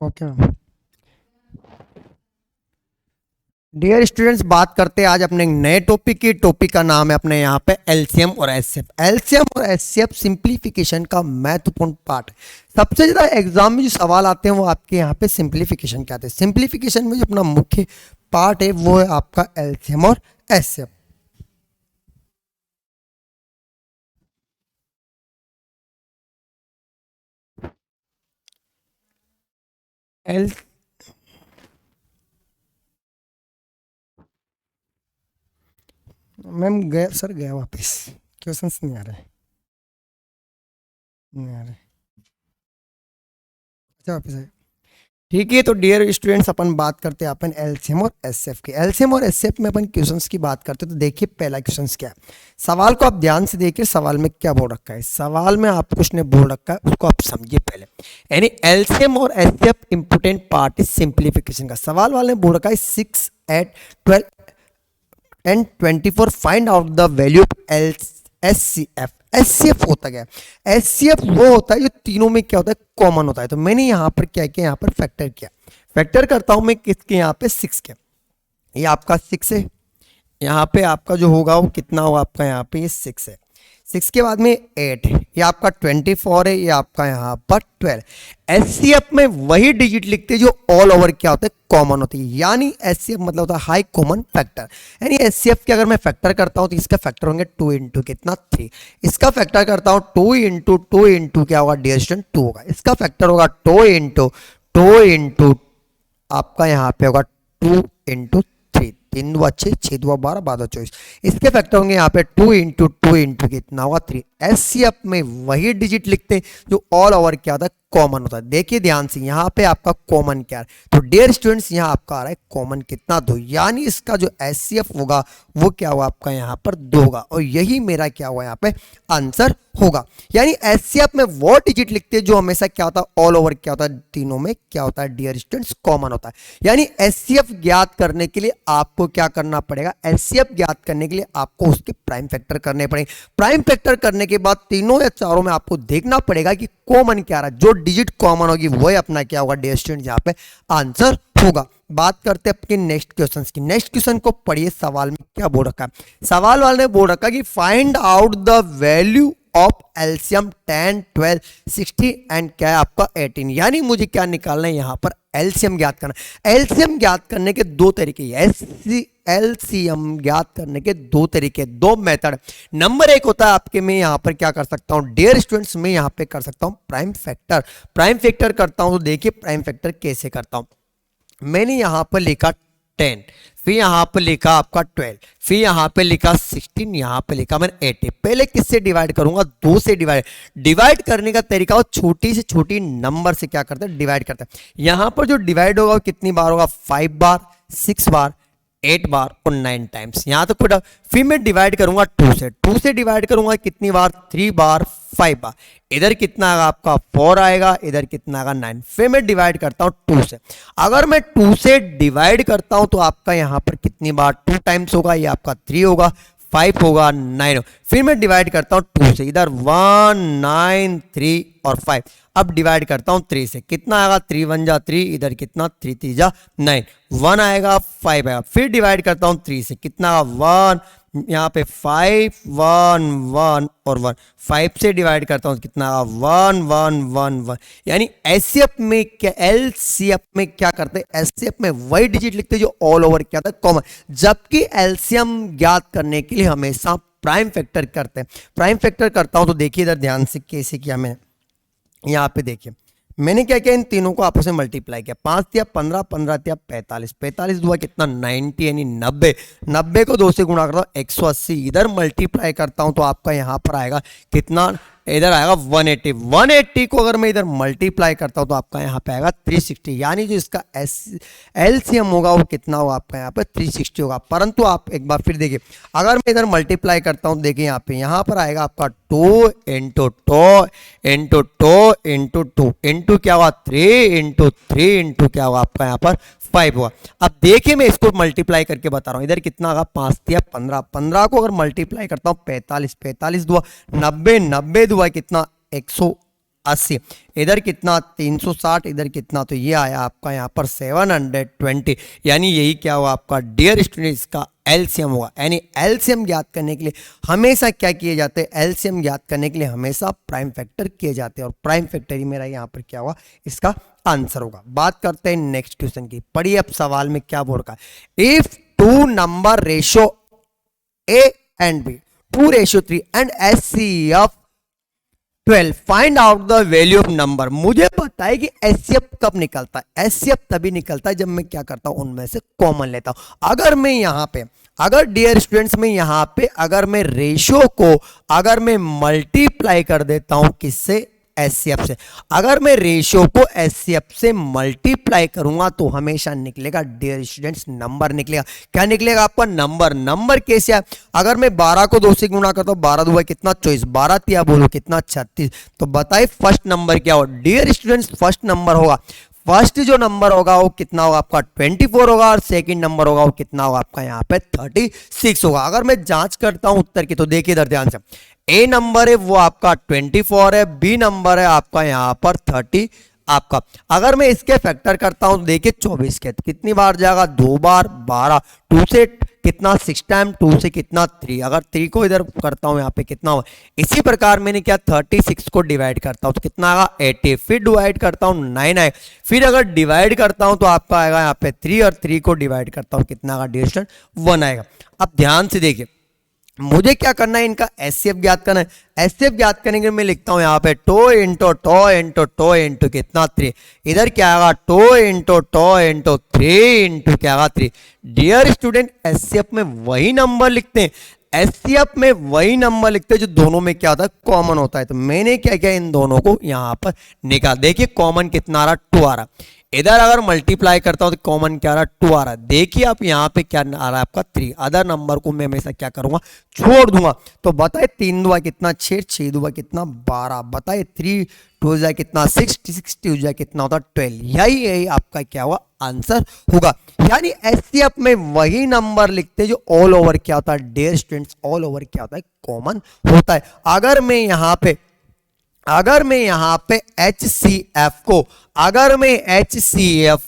Okay. Dear students, बात करते हैं आज अपने एक नए टॉपिक की। टॉपिक का नाम है अपने यहाँ पे एलसीएम और एचसीएफ। एलसीएम और एचसीएफ सिंप्लीफिकेशन का महत्वपूर्ण पार्ट है। सबसे ज्यादा एग्जाम में जो सवाल आते हैं वो आपके यहाँ पे सिंप्लीफिकेशन के आते हैं। सिंप्लीफिकेशन में जो अपना मुख्य पार्ट है वो है आपका एलसीएम और एचसीएफ। एल मैम गया सर, गया वापस। क्वेश्चंस नहीं आ रहे, नहीं आ रहे। अच्छा वापस आए। ठीक है, तो डियर स्टूडेंट्स अपन बात करते हैं अपन एलसीएम और एचसीएफ की। एलसीएम और एचसीएफ में अपन क्वेश्चंस की बात करते हैं। तो देखिए पहला क्वेश्चंस क्या है। सवाल को आप ध्यान से देखिए, सवाल में क्या बोल रखा है। सवाल में आपको कुछ ने बोल रखा है, उसको आप समझिए पहले। यानी एलसीएम और HCF important part is simplification का। सवाल वाले ने बोल रखा है 6, 8, 12 and 24 find out the value of HCF. HCF होता क्या है? एचसीएफ वो होता है जो तीनों में क्या होता है, कॉमन होता है। तो मैंने यहाँ पर क्या किया, यहाँ पर फैक्टर किया। फैक्टर करता हूं मैं किसके, यहाँ पे 6 के। ये आपका 6 है, यहाँ पे आपका जो होगा वो कितना होगा, आपका यहाँ पे ये 6 है। 6 के बाद में 8 है, ये आपका 24 है, ये आपका यहाँ पर 12। एचसीएफ में वही डिजिट लिखते हैं जो ऑल ओवर क्या होता है, कॉमन होती है। यानी एचसीएफ मतलब होता है हाई कॉमन फैक्टर। यानी एचसीएफ के अगर मैं फैक्टर करता हूँ तो इसका फैक्टर होंगे 2 इंटू कितना, 3। इसका फैक्टर करता हूँ 2 इंटू क्या होगा डियर स्टूडेंट, 2 होगा। इसका फैक्टर होगा 2 इंटू आपका यहाँ पे होगा 2 इंटू 3। 3 2 6, 6 2 12, 12 24। इसके फैक्टर होंगे यहाँ पे 2 इंटू कितना होगा, 3। एचसीएफ में वही डिजिट लिखते हैं जो ऑल ओवर क्या होता है, कॉमन होता है। देखिए ध्यान से, यहाँ पे आपका कॉमन क्या है। तो डियर स्टूडेंट्स, यहाँ आपका आ रहा है कॉमन कितना, 2। यानी इसका जो एचसीएफ होगा वो क्या होगा, आपका यहाँ पर 2 होगा। और यही मेरा क्या हुआ यहाँ पे आंसर होगा। यानी एचसीएफ में वो डिजिट लिखते हैं जो हमेशा क्या होता है, ऑल ओवर क्या होता है, तीनों में क्या होता है डियर स्टूडेंट्स, कॉमन होता है। यानी एचसीएफ ज्ञात करने के लिए आपको क्या करना पड़ेगा, एचसीएफ ज्ञात करने के लिए आपको उसके प्राइम फैक्टर करने पड़ेंगे। प्राइम फैक्टर करने के बाद तीनों या चारों में आपको देखना पड़ेगा कि कॉमन क्या रहा है। जो डिजिट कॉमन होगी वही अपना क्या होगा डियर स्टूडेंट, यहाँ पे आंसर होगा। बात करते हैं अपने नेक्स्ट क्वेश्चन की। नेक्स्ट क्वेश्चन को पढ़िए। सवाल में क्या बोल रखा है। सवाल वाले ने बोल रखा कि find out the value of LCM 10, 12, 60 and क्या है आपका 18। यानी मुझे क्या निकालना है, यहाँ पर एलसीएम ज्ञात करना। एलसीएम ज्ञात करने के दो तरीके, एलसीएम ज्ञात करने के दो तरीके, दो मेथड। नंबर एक होता है आपके, मैं यहाँ पर क्या कर सकता हूँ डियर स्टूडेंट्स, मैं यहाँ पे कर सकता हूँ प्राइम फैक्टर। प्राइम फैक्टर करता हूँ तो देखिए प्राइम फैक्टर कैसे करता हूँ। मैंने यहां पर लिखा 10, फिर यहां पर लिखा आपका 12, फिर यहां पे लिखा 16, यहां पे लिखा मैंने 80। पहले किससे डिवाइड करूंगा, 2 से डिवाइड करने का तरीका वो छोटी से छोटी नंबर से क्या करते हैं, डिवाइड करते हैं। यहां पर जो डिवाइड होगा वो कितनी बार होगा, 5 बार, 6 बार, 8 बार और 9 टाइम्स। यहां तक तो फिर मैं डिवाइड करूंगा 2 से डिवाइड करूंगा कितनी बार, 3 बार, 5 बार। इधर कितना आएगा आपका 4 आएगा, इधर कितना आएगा 9। फिर मैं डिवाइड करता हूं 2 से। अगर मैं 2 से डिवाइड करता हूं तो आपका यहां पर कितनी बार, 2 टाइम्स होगा, ये आपका 3 होगा, 5 होगा, 9 होगा। फिर मैं डिवाइड करता हूं 2 से, इधर 1, 9, 3 और 5। अब डिवाइड करता हूं 3 से, कितना आएगा, 3 1 जा 3, इधर कितना 3 3 जा 9, 1 आएगा, 5 आएगा। फिर डिवाइड करता हूं 3 से, कितना आएगा 1, यहाँ पे 5 1 1 और 1। 5 से डिवाइड करता हूं कितना आएगा 1 1 1 1। यानी एचसीएफ में क्या, एलसीएफ में क्या करते हैं, एचसीएफ में वही डिजिट लिखते हैं जो ऑल ओवर क्या था, कॉमन। जबकि एलसीएम ज्ञात करने के लिए हमेशा प्राइम फैक्टर करते हैं। प्राइम फैक्टर करता हूं तो देखिए इधर ध्यान से कैसे किया मैंने। यहाँ पे देखिए मैंने क्या किया, इन तीनों को आपस में मल्टीप्लाई किया। 5 दिया 15, 15 दिया 45, 45 दुआ कितना 90 यानी 90। 90 को 2 से गुणा करता हूँ 180, इधर मल्टीप्लाई करता हूँ तो आपका यहाँ पर आएगा कितना, इधर आएगा 180। 180 को अगर मैं इधर मल्टीप्लाई करता हूँ तो आपका यहाँ पे आएगा 360। यानी जो इसका एलसीएम होगा वो कितना होगा, आपका यहाँ पे 360 होगा। परंतु आप एक बार फिर देखिए, अगर मैं इधर मल्टीप्लाई करता हूँ, देखिए यहाँ पर आएगा आपका 2 इंटू 2 इंटू 2 इंटू 2 इंटू क्या होगा 3 इंटू 3 इंटू क्या होगा आपका यहाँ पर 5 होगा। अब देखिए मैं इसको मल्टीप्लाई करके बता रहा हूँ। इधर कितना होगा 5 दिया 15, 15 को अगर मल्टीप्लाई करता हूँ 45, 45 दुआ 90, 90 दुआ कितना 180। 380, इधर कितना 360, इधर कितना, तो ये आया आपका यहाँ पर 720, यानी यही क्या हुआ आपका डियर स्टूडेंट्स का एलसीएम होगा। यानी एलसीएम ज्ञात करने के लिए हमेशा क्या किए जाते हैं, एलसीएम ज्ञात करने के लिए हमेशा प्राइम फैक्टर किए जाते हैं, और प्राइम फैक्टर ही मेरा यहाँ पर क्या हुआ, इसका आंसर होगा। बात करते हैं नेक्स्ट क्वेश्चन की। पढ़िए अब सवाल में क्या बोल रखा है। If two number ratio A and B 2:3 and HCF 12, find out the value of number. मुझे पता है कि एचसीएफ कब निकलता है, एचसीएफ तभी निकलता है जब मैं क्या करता हूं, उनमें से कॉमन लेता हूं। अगर मैं यहां पे, अगर डियर स्टूडेंट्स में यहां पे अगर मैं रेशियो को अगर मैं मल्टीप्लाई कर देता हूं किससे, एचसीएफ से, अगर मैं रेशियो को एचसीएफ से मल्टीप्लाई करूंगा तो हमेशा निकलेगा डियर स्टूडेंट्स नंबर निकलेगा। क्या निकलेगा आपका नंबर। नंबर कैसे है, अगर मैं 12 को 2 से गुणा करता हूं, 12 2 कितना 24, 12 तिया बोलो कितना 36, तो बताइए फर्स्ट नंबर क्या होगा डियर स्टूडेंट्स। फर्स्ट नंबर होगा, फर्स्ट जो नंबर होगा वो कितना होगा आपका 24 होगा, और सेकंड नंबर होगा वो कितना होगा आपका यहाँ पे 36 होगा। अगर मैं जांच करता हूं उत्तर की, तो देखिए इधर ध्यान से, ए नंबर है वो आपका 24 है, बी नंबर है आपका यहाँ पर 30 आपका। अगर मैं इसके फैक्टर करता हूं तो देखिए 24 के कितनी बार जाएगा, 2 बार, 12, 2 से कितना 6 टाइम, 2 से कितना 3, अगर 3 को इधर करता हूं यहाँ पे कितना होगा। इसी प्रकार मैंने क्या 36 को डिवाइड करता हूं तो कितना आएगा 80, फिर डिवाइड करता हूं 9 आए, फिर अगर डिवाइड करता हूं तो आपका आएगा यहाँ पे 3, और 3 को डिवाइड करता हूं कितना आएगा डिस्टेंस 1 आएगा। अब ध्यान से देखिए मुझे क्या करना है, इनका एचसीएफ ज्ञात करना है। एचसीएफ ज्ञात करने के लिए मैं लिखता हूं यहाँ पे टो इंटू कितना 3, इधर क्या आएगा टो इंटू 3 इंटू क्या आएगा 3। डियर स्टूडेंट एचसीएफ में वही नंबर लिखते हैं, एचसीएफ में वही नंबर लिखते हैं जो दोनों में क्या होता है कॉमन होता है। तो मैंने क्या किया, इन दोनों को यहाँ पर निकाल, देखिए कॉमन कितना आ रहा 2 आ रहा, इधर अगर मल्टीप्लाई करता हूं तो कॉमन क्या आ रहा 2 आ रहा। देखिए आप यहाँ पे क्या आ रहा है आपका 3, अदर नंबर को मैं हमेशा क्या करूंगा छोड़ दूंगा। तो बताए 3 दुआ कितना 6, 6 दुआ कितना 12, बताए 3 2 जा कितना 6, 6 2 जा कितना होता 12। यही आपका क्या हुआ आंसर होगा। यानी एचसीएफ में वही नंबर लिखते जो ऑल ओवर क्या होता है डियर स्टूडेंट्स, ऑल ओवर क्या होता है कॉमन होता है। अगर मैं यहाँ पे HCF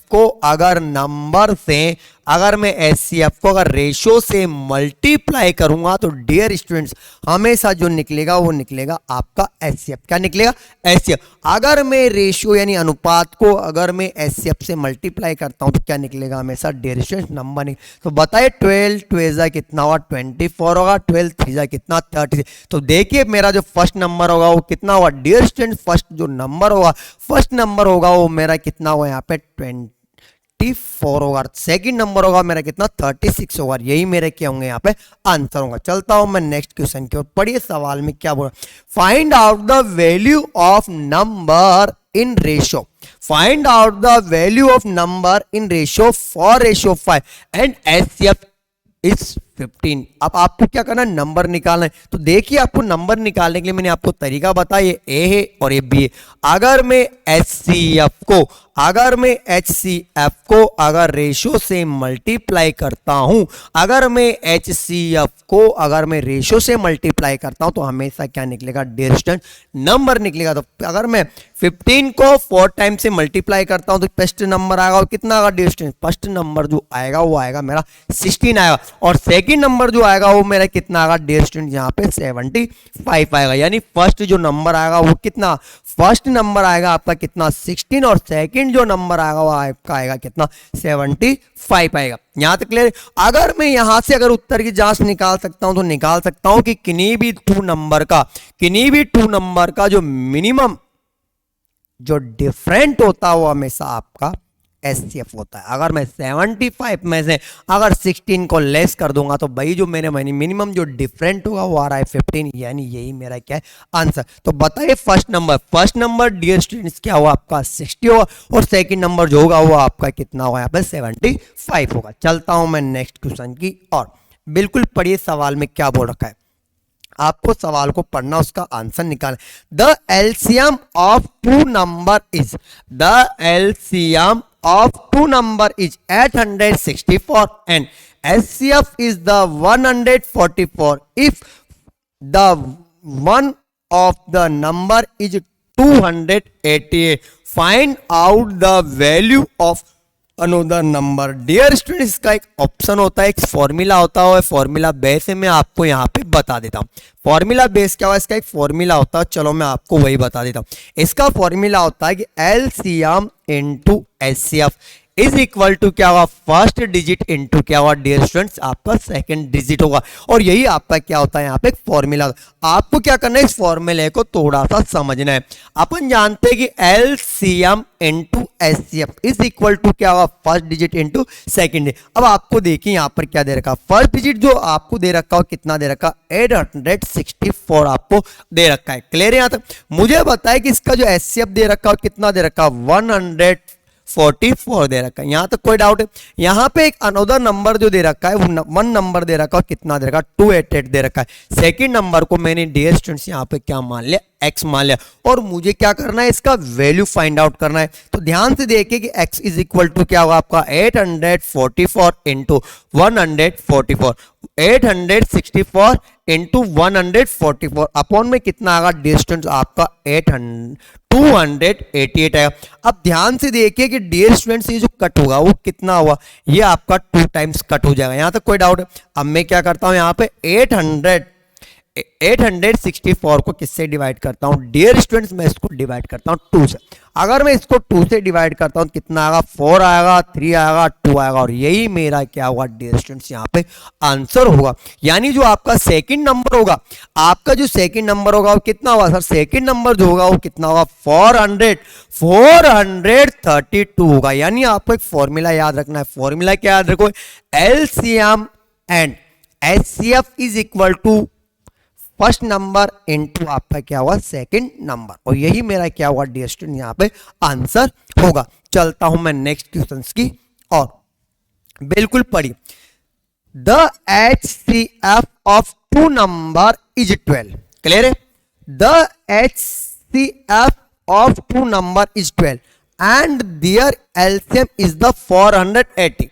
को अगर नंबर से, अगर मैं HCF को अगर रेशियो से मल्टीप्लाई करूंगा तो डियर स्टूडेंट्स हमेशा जो निकलेगा वो निकलेगा आपका HCF। क्या निकलेगा HCF। अगर मैं रेशियो यानी अनुपात को अगर मैं HCF से मल्टीप्लाई करता हूं तो क्या निकलेगा हमेशा डियर स्टूडेंट्स नंबर नहीं। तो बताइए 12 2 जा कितना होगा 24 होगा, 12 3 जा कितना 30। तो देखिए मेरा जो फर्स्ट नंबर होगा वो कितना होगा डियर स्टूडेंट्स, फर्स्ट जो नंबर होगा फर्स्ट नंबर होगा वो मेरा कितना होगा यहाँ पे 24 होगा, सेकंड नंबर होगा मेरा कितना 36 होगा। यही मेरे क्या होंगे यहाँ पे आंसर होगा। चलता हूं मैं नेक्स्ट क्वेश्चन की ओर। पढ़िए सवाल में क्या बोला, find out the value of number in ratio, find out the value of number in ratio for ratio 5 and HCF is 15। अब आपको क्या करना है नंबर निकालना है। तो देखिए आपको नंबर निकालने के लिए मैंने आपको तरीका बताया, ये ए है और ये बी है। अगर मैं एचसीएफ को अगर रेशियो से मल्टीप्लाई करता हूं, अगर मैं एचसीएफ को अगर मैं रेशियो से मल्टीप्लाई करता हूं तो हमेशा क्या निकलेगा डिस्टेंस नंबर निकलेगा। तो अगर मैं 15 को 4 टाइम से मल्टीप्लाई करता हूं तो फर्स्ट नंबर आएगा और कितना आएगा डिस्टेंस, फर्स्ट नंबर जो आएगा वो आएगा मेरा 16 आएगा, और सेकंड नंबर जो आएगा वो मेरा कितना आएगा डिस्टेंस यहाँ पे 75 आएगा। यानी फर्स्ट जो नंबर आएगा वो कितना, फर्स्ट नंबर आएगा आपका कितना 16, और सेकंड जो नंबर आएगा वो आपका आएगा कितना 75 आएगा। यहां तक क्लियर। अगर मैं यहां से अगर उत्तर की जांच निकाल सकता हूं तो निकाल सकता हूं कि किन्हीं भी टू नंबर का जो मिनिमम जो डिफरेंट होता है वो हमेशा आपका एचसीएफ होता है। अगर मैं 75 में से अगर 16 को लेस कर दूंगा तो भाई जो मेरे मिनिमम जो डिफरेंट होगा वो आ रहा है 15, यानी यही मेरा क्या है आंसर। तो बताइए फर्स्ट नंबर डियर स्टूडेंट्स क्या हुआ आपका 60 होगा, और सेकंड नंबर जो होगा वो आपका कितना होगा यहाँ पे 75 होगा। चलता हूं मैं नेक्स्ट क्वेश्चन की और। बिल्कुल पढ़िए सवाल में क्या बोल रखा है, आपको सवाल को पढ़ना उसका आंसर निकालना। The LCM of two number is, the LCM of two number is 864 and HCF is the 144 if the one of the number is 288. Find out the value of another number. Dear students, इसका एक option होता है, एक formula होता है, formula base है, मैं आपको यहाँ पे बता देता हूँ। फॉर्मूला बेस क्या हुआ, इसका एक फॉर्मूला होता है, चलो मैं आपको वही बता देता हूँ। इसका फॉर्मूला होता है कि LCM into HCF is equal to क्या हुआ, फर्स्ट डिजिट इनटू क्या हुआ डियर स्टूडेंट्स, आपका सेकंड डिजिट होगा। और यही आपका क्या होता है यहाँ पे एक फॉर्मूला। आपको क्या करना है, इस फॉर्मूले को थोड़ा सा समझना है। अपन जानते हैं कि LCM into HCF is equal to क्या हुआ, first digit into second digit. अब आपको देखिए यहाँ पर क्या दे रखा, फर्स्ट डिजिट जो आपको दे रखा हो कितना दे रखा, 864 आपको दे रखा है। क्लियर है यहाँ तक? मुझे बताया कि इसका जो एचसीएफ दे रखा हो कितना दे रखा, 144 दे रखा है। यहां तक कोई डाउट है? यहां पे एक अनदर नंबर जो दे रखा है, वन नंबर दे रखा है, कितना दे रखा है, 288 दे रखा है। सेकंड नंबर को मैंने डियर स्टूडेंट्स यहां पे क्या मान लिया, x मान लिया। और मुझे क्या करना है, इसका वैल्यू फाइंड आउट करना है। तो ध्यान से देखिए कि x इज इक्वल टू क्या होगा आपका, 844 इंटू 144, 864 इंटू 144 अपॉन में कितना आएगा डिस्टेंस आपका 288 है। अब ध्यान से देखिए कि डियर स्टूडेंट्स ये जो कट होगा वो कितना हुआ, ये आपका 2 टाइम्स कट हो जाएगा। यहां तक कोई डाउट है? अब मैं क्या करता हूं, यहाँ पे 864 को किससे डिवाइड करता हूं डियर स्टूडेंट्स, मैं इसको डिवाइड करता हूं 2 से। अगर मैं इसको 2 से डिवाइड करता हूं कितना आएगा, 4 आएगा, 3 आएगा, 2 आएगा। और यही मेरा क्या होगा डियर स्टूडेंट्स यहाँ पे आंसर होगा। यानी जो आपका सेकंड नंबर होगा, आपका जो सेकंड नंबर होगा वो कितना होगा सर, सेकंड नंबर जो होगा वो कितना होगा, 432 होगा। यानी आपको एक फॉर्मूला याद रखना है। फॉर्मूला क्या याद रखो, LCM and HCF is equal to first number into आपका क्या हुआ, सेकंड नंबर। और यही मेरा क्या हुआ डियर स्टूडेंट यहाँ पे आंसर होगा। चलता हूं मैं नेक्स्ट क्वेश्चंस की और बिल्कुल पढ़िए। The HCF of 2 number is 12। Clear है? The HCF of 2 number is 12 and their LCM is the 480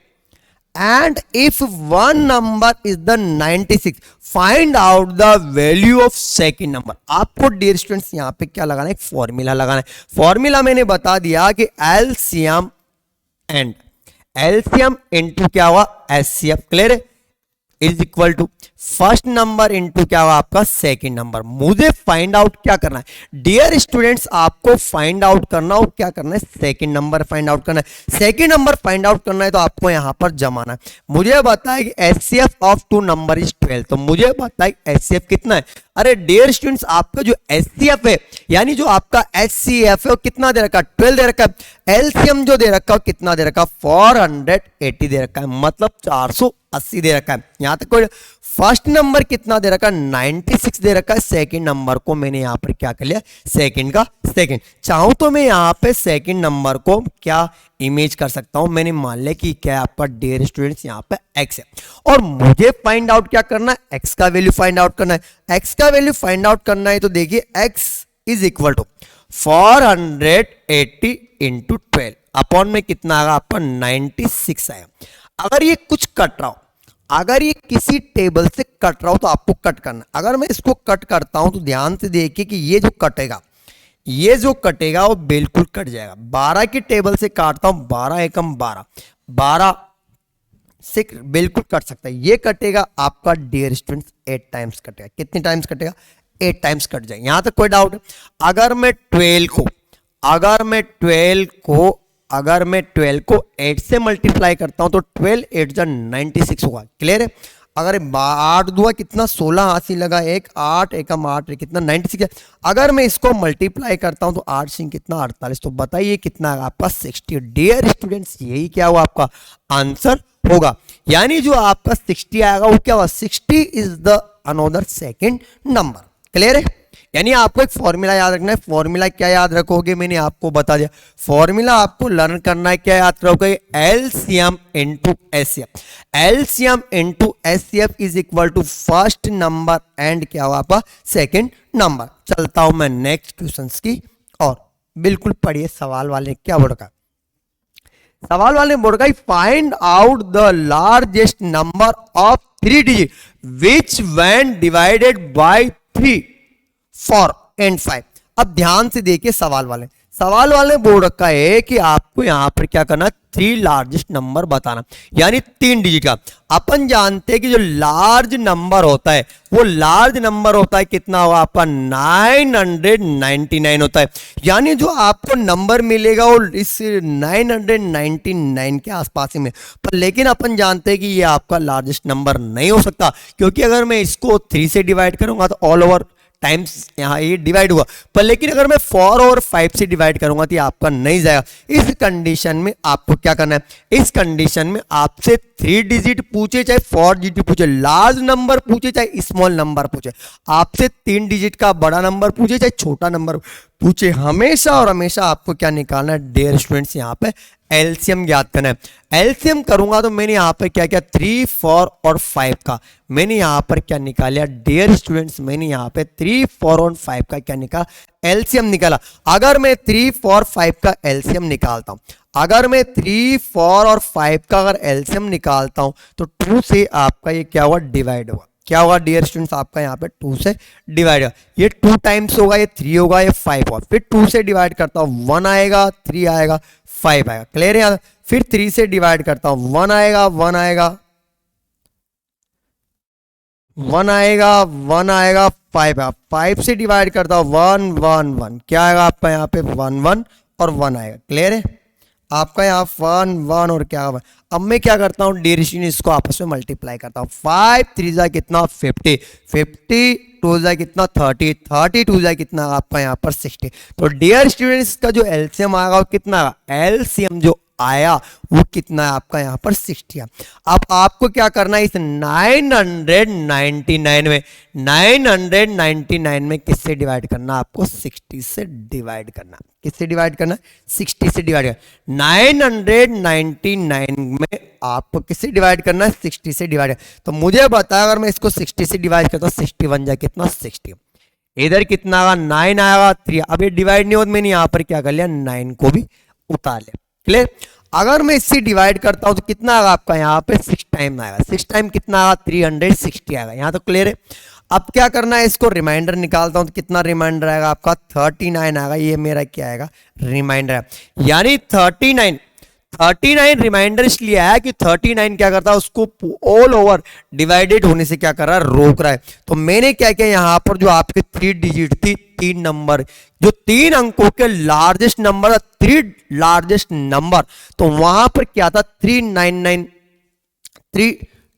and if one number is the 96, find out the value of second number। आपको dear students यहां पे क्या लगाना है, एक formula लगाना है। फॉर्मूला मैंने बता दिया कि एलसीएम एंड एलसीएम इनटू क्या हुआ, एचसीएफ। क्लियर है? Is equal to first number into क्या हुआ आपका सेकंड नंबर। मुझे फाइंड आउट क्या करना है डियर स्टूडेंट्स, आपको फाइंड आउट करना हो क्या करना है, सेकंड नंबर फाइंड आउट करना है। सेकंड नंबर फाइंड आउट करना है तो आपको यहां पर जमाना है। मुझे बताया कि एचसीएफ ऑफ 2 नंबर इज 12, तो मुझे बताया कि एचसीएफ कितना है। अरे डियर स्टूडेंट्स, आपका जो एचसीएफ है यानी जो आपका एचसीएफ है वो कितना दे रखा है, 12 दे रखा है। एलसीएम जो दे रखा है कितना दे रखा है, 480 दे रखा है, मतलब 480 दे रखा है। यहां तक कोई फर्स्ट नंबर कितना दे रखा है, 96 दे रखा है। सेकंड नंबर को मैंने यहां पर क्या कर लिया, सेकंड का सेकंड। चाहूं तो मैं यहां पे सेकंड नंबर को क्या इमेज कर सकता हूं, मैंने मान लिया कि क्या आपका डियर स्टूडेंट्स यहां पे x है और मुझे फाइंड आउट क्या करना है, x का वैल्यू फाइंड आउट करना है। x का वैल्यू फाइंड आउट करना है तो देखिए x is equal to 480 into 12 upon में कितना आएगा आपका 96 आएगा। अगर ये कुछ कट रहा हो, अगर ये किसी टेबल से कट रहा हो तो आपको कट करना। अगर मैं इसको कट करता हूं तो ध्यान से देखिए कि ये जो कटेगा, ये जो कटेगा वो बिल्कुल कट जाएगा। 12 की टेबल से काटता हूं, 12 एकम 12, 12 से बिल्कुल कट सकता है। ये कटेगा आपका डियर स्टूडेंट्स 8 टाइम्स कटेगा। कितने टाइम्स कटेगा, 8 टाइम्स कट जाएगा। यहां तक कोई डाउट है? अगर मैं 12 को 8 से मल्टीप्लाई करता हूं तो 12 8 जा 96 होगा। क्लियर है? अगर 8 दुआ कितना 16 हाथ लगा, 1 8 एकम 8 कितना 96 है। अगर मैं इसको मल्टीप्लाई करता हूं तो 8 सिंह कितना 48, तो बताइए कितना आपका 60। डियर स्टूडेंट्स यही क्या हुआ आपका आंसर होगा। यानी जो आपका 60 आएगा वो क्या हुआ, 60 is the another second number. Clear है? यानी आपको एक फॉर्मूला याद रखना है। फॉर्मूला क्या याद रखोगे, मैंने आपको बता दिया। फॉर्मूला आपको लर्न करना है, क्या याद रखोगे, LCM into HCF. LCM into HCF is equal to first number and क्या हुआ आपका सेकंड नंबर। चलता हूं मैं नेक्स्ट क्वेश्चंस की और बिल्कुल पढ़िए। सवाल वाले क्या बोल रखा, सवाल वाले बोल रखा है find out the largest number of 3 digit which when divided by 3 4 and 5। अब ध्यान से देखिए सवाल वाले बोल रखा है कि आपको यहां पर क्या करना, 3 लार्जेस्ट नंबर बताना, यानी 3 डिजिट का। अपन जानते हैं कि जो लार्ज नंबर होता है वो लार्ज नंबर होता है कितना होगा आपका, 999 होता है। यानी जो आपको नंबर मिलेगा वो इस 999 के आसपास ही में, पर लेकिन अपन जानते हैं कि ये आपका लार्जेस्ट नंबर नहीं हो सकता, क्योंकि अगर मैं इसको 3 से डिवाइड करूंगा तो ऑल ओवर टाइम्स यहाँ ये डिवाइड हुआ, पर लेकिन अगर मैं 4 और 5 से डिवाइड करूंगा तो आपका नहीं जाएगा। इस कंडीशन में आपको क्या करना है, इस कंडीशन में आपसे 3 डिजिट पूछे चाहे 4 डिजिट पूछे, लार्ज नंबर पूछे चाहे स्मॉल नंबर पूछे, आपसे 3 डिजिट का बड़ा नंबर पूछे चाहे छोटा नंबर पूछे, हमेशा और हमेशा आपको क्या निकालना है डियर स्टूडेंट्स, यहाँ पे एलसीएम ज्ञात करना है। एलसीएम करूंगा तो मैंने यहाँ पे क्या किया, 3, 4 और 5 का मैंने यहाँ पर क्या निकाला डियर स्टूडेंट्स, मैंने यहाँ पे 3, 4 और 5 का क्या निकाला, एलसीएम निकाला। अगर मैं 3, 4, 5 का एलसीएम निकालता हूं, अगर मैं 3, 4 और 5 का अगर एलसीएम निकालता हूं तो 2 से आपका ये क्या हुआ, डिवाइड होगा। क्या होगा डियर स्टूडेंट्स, आपका यहाँ पे 2 से डिवाइड होगा। ये 2 टाइम्स होगा, ये 3 होगा, ये 5 होगा, फिर 2 से डिवाइड करता हूँ 1 आएगा, 3 आएगा, 5 आएगा, क्लियर है। फिर 3 से डिवाइड करता हूं 1 आएगा, 1 आएगा, 1 आएगा, 1 आएगा, 5 आएगा, 5 से डिवाइड करता हूं 1, 1, 1, क्या आएगा आपका यहाँ पे 1, 1 और 1 आएगा, क्लियर है। आपका यहाँ 1, 1 और क्या होगा। अब मैं क्या करता हूँ डियर स्टूडेंट्स, इसको आपस में मल्टीप्लाई करता हूँ। 5 3 जा कितना 50, 50 2 जा कितना 30, 30 2 जा कितना आपका यहाँ पर 60। तो डियर स्टूडेंट्स का जो एलसीएम आएगा वो कितना आएगा, एलसीएम जो आया वो कितना है आपका यहाँ पर 60 है। अब आपको क्या करना है, इस 999 में किससे डिवाइड करना, आपको 60 से डिवाइड करना। किससे डिवाइड करना, 60 से डिवाइड करना। 999 में आपको किससे डिवाइड करना है, 60 से डिवाइड। तो मुझे बताया अगर मैं इसको 60 से डिवाइड करता हूँ 61 जाए कितना 60, इधर कितना आएगा 9 आएगा 3। अब ये डिवाइड नहीं होता, मैंने यहाँ पर क्या कर लिया 9 को भी उतार लिया, क्लियर। अगर मैं इससे डिवाइड करता हूं तो कितना आएगा आपका यहाँ पे 6 टाइम आएगा, 6 टाइम कितना आएगा 360 आएगा, यहाँ तो क्लियर है। अब क्या करना है, इसको रिमाइंडर निकालता हूं तो कितना रिमाइंडर आएगा आपका 39 आएगा, ये मेरा क्या आएगा रिमाइंडर है। यानी 39 रिमाइंडर इसलिए आया कि 39 क्या करता है, उसको ऑल ओवर डिवाइडेड होने से क्या कर रहा है, रोक रहा है। तो मैंने क्या किया, यहां पर जो आपके 3 डिजिट थी, 3 नंबर, जो 3 अंकों के लार्जेस्ट नंबर, 3 लार्जेस्ट नंबर, तो वहां पर क्या था 399, 3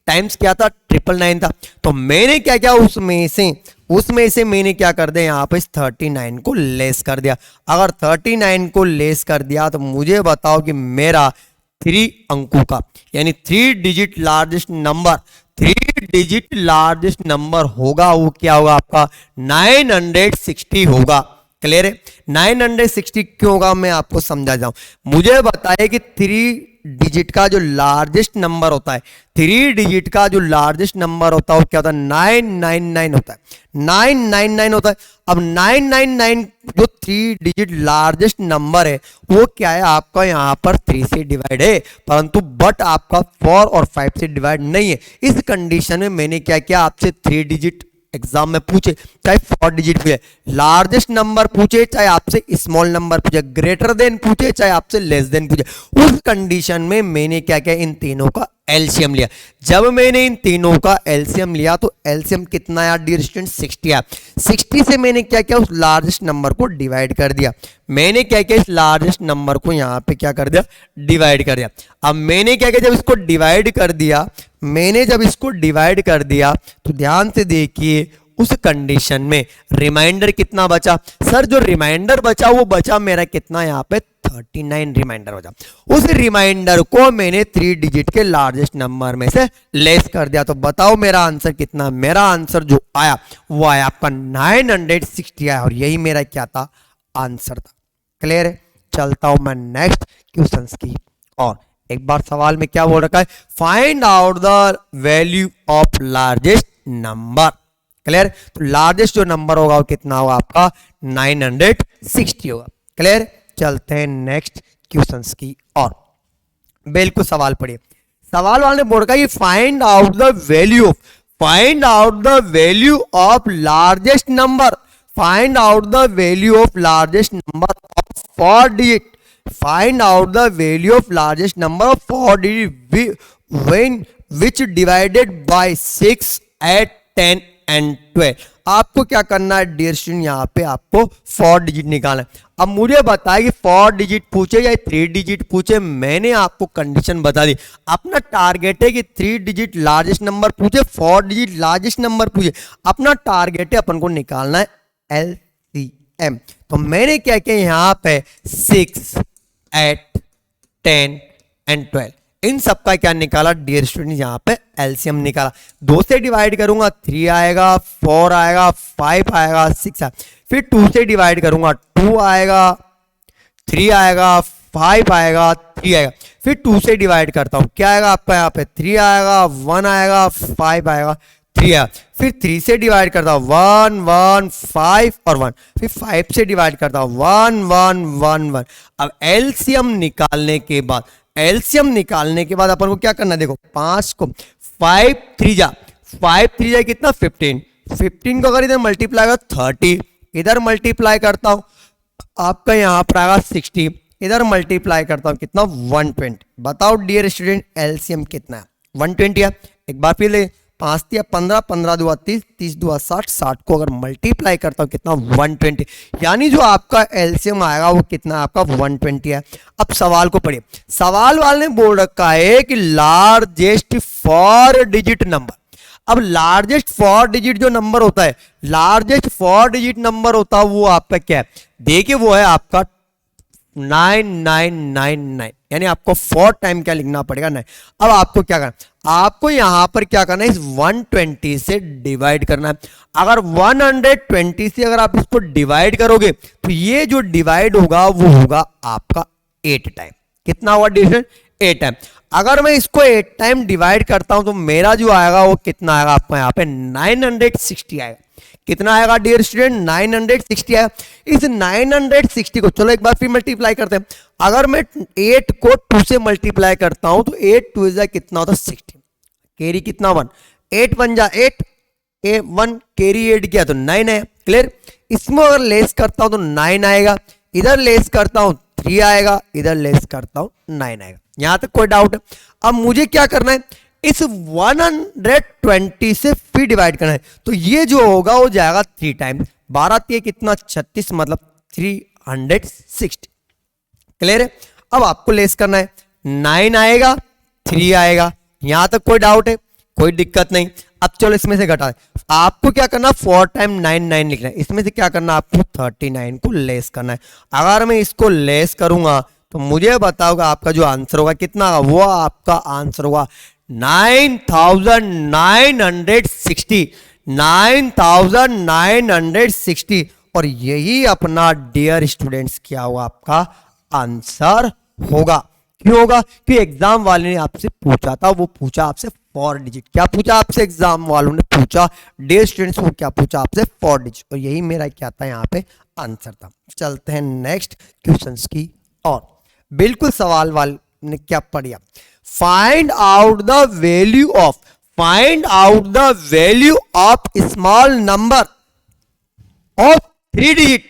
टाइम्स क्या था 999 था। तो मैंने क्या किया, उसमें से मैंने क्या कर दिया, यहां पे 39 को लेस कर दिया। अगर 39 को लेस कर दिया तो मुझे बताओ कि मेरा 3 अंकों का यानी 3 digit largest number, 3 digit largest number होगा वो क्या होगा आपका 960 होगा, क्लियर है। 960 क्यों होगा मैं आपको समझा जाऊं। मुझे बताइए कि 3 डिजिट का जो लार्जेस्ट नंबर होता है, 3 डिजिट का जो लार्जेस्ट नंबर होता है वो क्या होता है 999 होता है, 999 होता है। अब 999 जो 3 डिजिट लार्जेस्ट नंबर है वो क्या है आपका यहाँ पर 3 से डिवाइड है, परंतु बट आपका 4 और 5 से डिवाइड नहीं है। इस कंडीशन में मैंने क्या किया, आपसे 3 डिजिट एग्जाम में पूछे चाहे 4 डिजिट पूछे, लार्जेस्ट नंबर पूछे चाहे आपसे स्मॉल नंबर पूछे, ग्रेटर देन पूछे चाहे आपसे लेस देन पूछे, उस कंडीशन में मैंने क्या किया, इन तीनों का एलसीएम लिया। जब मैंने इन तीनों का एलसीएम लिया तो एलसीएम कितना आया डियर स्टूडेंट 60 आया। 60 से मैंने क्या किया, उस लार्जेस्ट नंबर को डिवाइड कर दिया। मैंने क्या किया, इस लार्जेस्ट नंबर को यहां पे क्या कर दिया, डिवाइड कर दिया। अब मैंने क्या किया, जब इसको डिवाइड कर दिया, मैंने जब इसको डिवाइड कर दिया तो ध्यान से देखिए उस कंडीशन में रिमाइंडर कितना बचा। सर जो रिमाइंडर बचा वो बचा मेरा कितना, यहाँ पे 39 रिमाइंडर बचा। उस रिमाइंडर को मैंने 3 डिजिट के लार्जेस्ट नंबर में से लेस कर दिया। तो बताओ मेरा आंसर कितना, मेरा आंसर जो आया वो आया आपका 960 आया, और यही मेरा क्या था, आंसर था। क्लियर है। चलता हूं मैं नेक्स्ट क्वेश्चन की और एक बार सवाल में क्या बोल रखा है, find out the value of largest number. Clear. तो लार्जेस्ट जो नंबर होगा वो कितना होगा आपका 960 होगा। क्लियर। चलते हैं नेक्स्ट क्वेश्चंस की और बिल्कुल सवाल पढ़िए। सवाल वाले बोल रखा है find out the value of largest number find out the value of largest number of 4 digit, find out the value of largest number of 4 digit when which divided by 6, 8, 10 and 12। आपको क्या करना है डियर स्टूडेंट, यहाँ पे आपको 4 digit निकालना है। अब मुझे बताइए 4 डिजिट पूछे या 3 डिजिट पूछे, मैंने आपको कंडीशन बता दी। अपना टारगेट है कि 3 डिजिट लार्जेस्ट नंबर पूछे, 4 डिजिट लार्जेस्ट नंबर पूछे, अपना टारगेट है अपन को निकालना है LCM। तो मैंने क्या किया यहाँ पे 6, 8, 10 एंड 12 इन सबका क्या निकाला डियर स्टूडेंट, यहाँ पे एलसीएम निकाला। 2 से डिवाइड करूंगा 3 आएगा, 4 आएगा, 5 आएगा, 6 आएगा। फिर 2 से डिवाइड करूंगा 2 आएगा, 3 आएगा, 5 आएगा, 3 आएगा। फिर 2 से डिवाइड करता हूं, क्या आएगा आपका यहाँ पे 3 आएगा, 1 आएगा, 5 आएगा, 3 आएगा। फिर 3 से डिवाइड करता हूं 1 1 5 और 1। फिर 5 से डिवाइड करता हूं 1 1 1 1। अब एलसीएम निकालने के बाद, एलसीएम निकालने के बाद अपन को क्या करना है, देखो 5 को 5 3 जा कितना 15, 15 को अगर इधर मल्टीप्लाई करो 30, इधर मल्टीप्लाई करता हूं आपका यहाँ पर आएगा 60, इधर मल्टीप्लाई करता हूं कितना 120। बताओ डियर स्टूडेंट एलसीएम कितना है, 120 है। एक बार फिर ले, 5 या 15, 15 दुआ 30, 30 दुआ 60, 60 को अगर मल्टीप्लाई करता हूं कितना 120, यानी जो आपका एलसीएम आएगा वो कितना आपका 120 है। अब सवाल को पढ़िए, सवाल वाले ने बोल रखा है कि लार्जेस्ट 4 डिजिट नंबर। अब लार्जेस्ट 4 डिजिट जो नंबर होता है, लार्जेस्ट 4 डिजिट नंबर होता है वो आपका क्या है, देखिए वो है आपका 9999, यानी आपको 4 टाइम क्या लिखना पड़ेगा 9। अब आपको क्या करना, आपको यहां पर क्या करना है, इस 120 से डिवाइड करना है। अगर 120 से अगर आप इसको डिवाइड करोगे तो ये जो डिवाइड होगा वो होगा आपका 8 टाइम। कितना होगा डिविजन, 8 टाइम। अगर मैं इसको 8 टाइम डिवाइड करता हूं तो मेरा जो आएगा वो कितना आएगा आपका यहाँ पे 960 आएगा। कितना आएगा डियर स्टूडेंट, 960 आएगा। इस 960 को चलो एक बार फिर मल्टीप्लाई करते हैं। अगर मैं 8 को 2 से मल्टीप्लाई करता हूं तो 8 2 जा कितना होता है 60, कैरी कितना 1, 8 1 जा 8, 1 कैरी 8 किया तो 9 है। क्लियर, इसमें अगर लेस करता हूं तो 9 आएगा, इधर लेस करता हूं 3 आएगा, इधर लेस करता हूं 9 आएगा। यहां तक कोई डाउट है? अब मुझे क्या करना है, इस 120 से फिर डिवाइड करना है, तो ये जो होगा वो जाएगा 3 टाइम, 12 3 कितना 36, मतलब 360। क्लियर है? अब आपको लेस करना है, 9 आएगा 3 आएगा। यहां तक कोई डाउट है? कोई दिक्कत नहीं। अब चलो इसमें से घटा, आपको क्या करना 4 टाइम 9 9 लिखना है, इसमें से क्या करना आपको 39 को लेस करना है। अगर मैं इसको लेस करूंगा तो मुझे बताओगा आपका जो आंसर होगा कितना, वो आपका आंसर होगा 9960, 9960। और यही अपना डियर स्टूडेंट्स क्या होगा आपका आंसर होगा। क्यों होगा? कि एग्जाम वाले ने आपसे पूछा था, वो पूछा आपसे 4 डिजिट। क्या पूछा आपसे? एग्जाम वालों ने पूछा डियर स्टूडेंट्स, वो क्या पूछा आपसे 4 डिजिट, और यही मेरा क्या था यहाँ पे आंसर था। चलते हैं नेक्स्ट क्वेश्चंस की और। बिल्कुल सवाल वाले ने क्या पढ़िया, find out the value of, find out the value of small number of 3 digit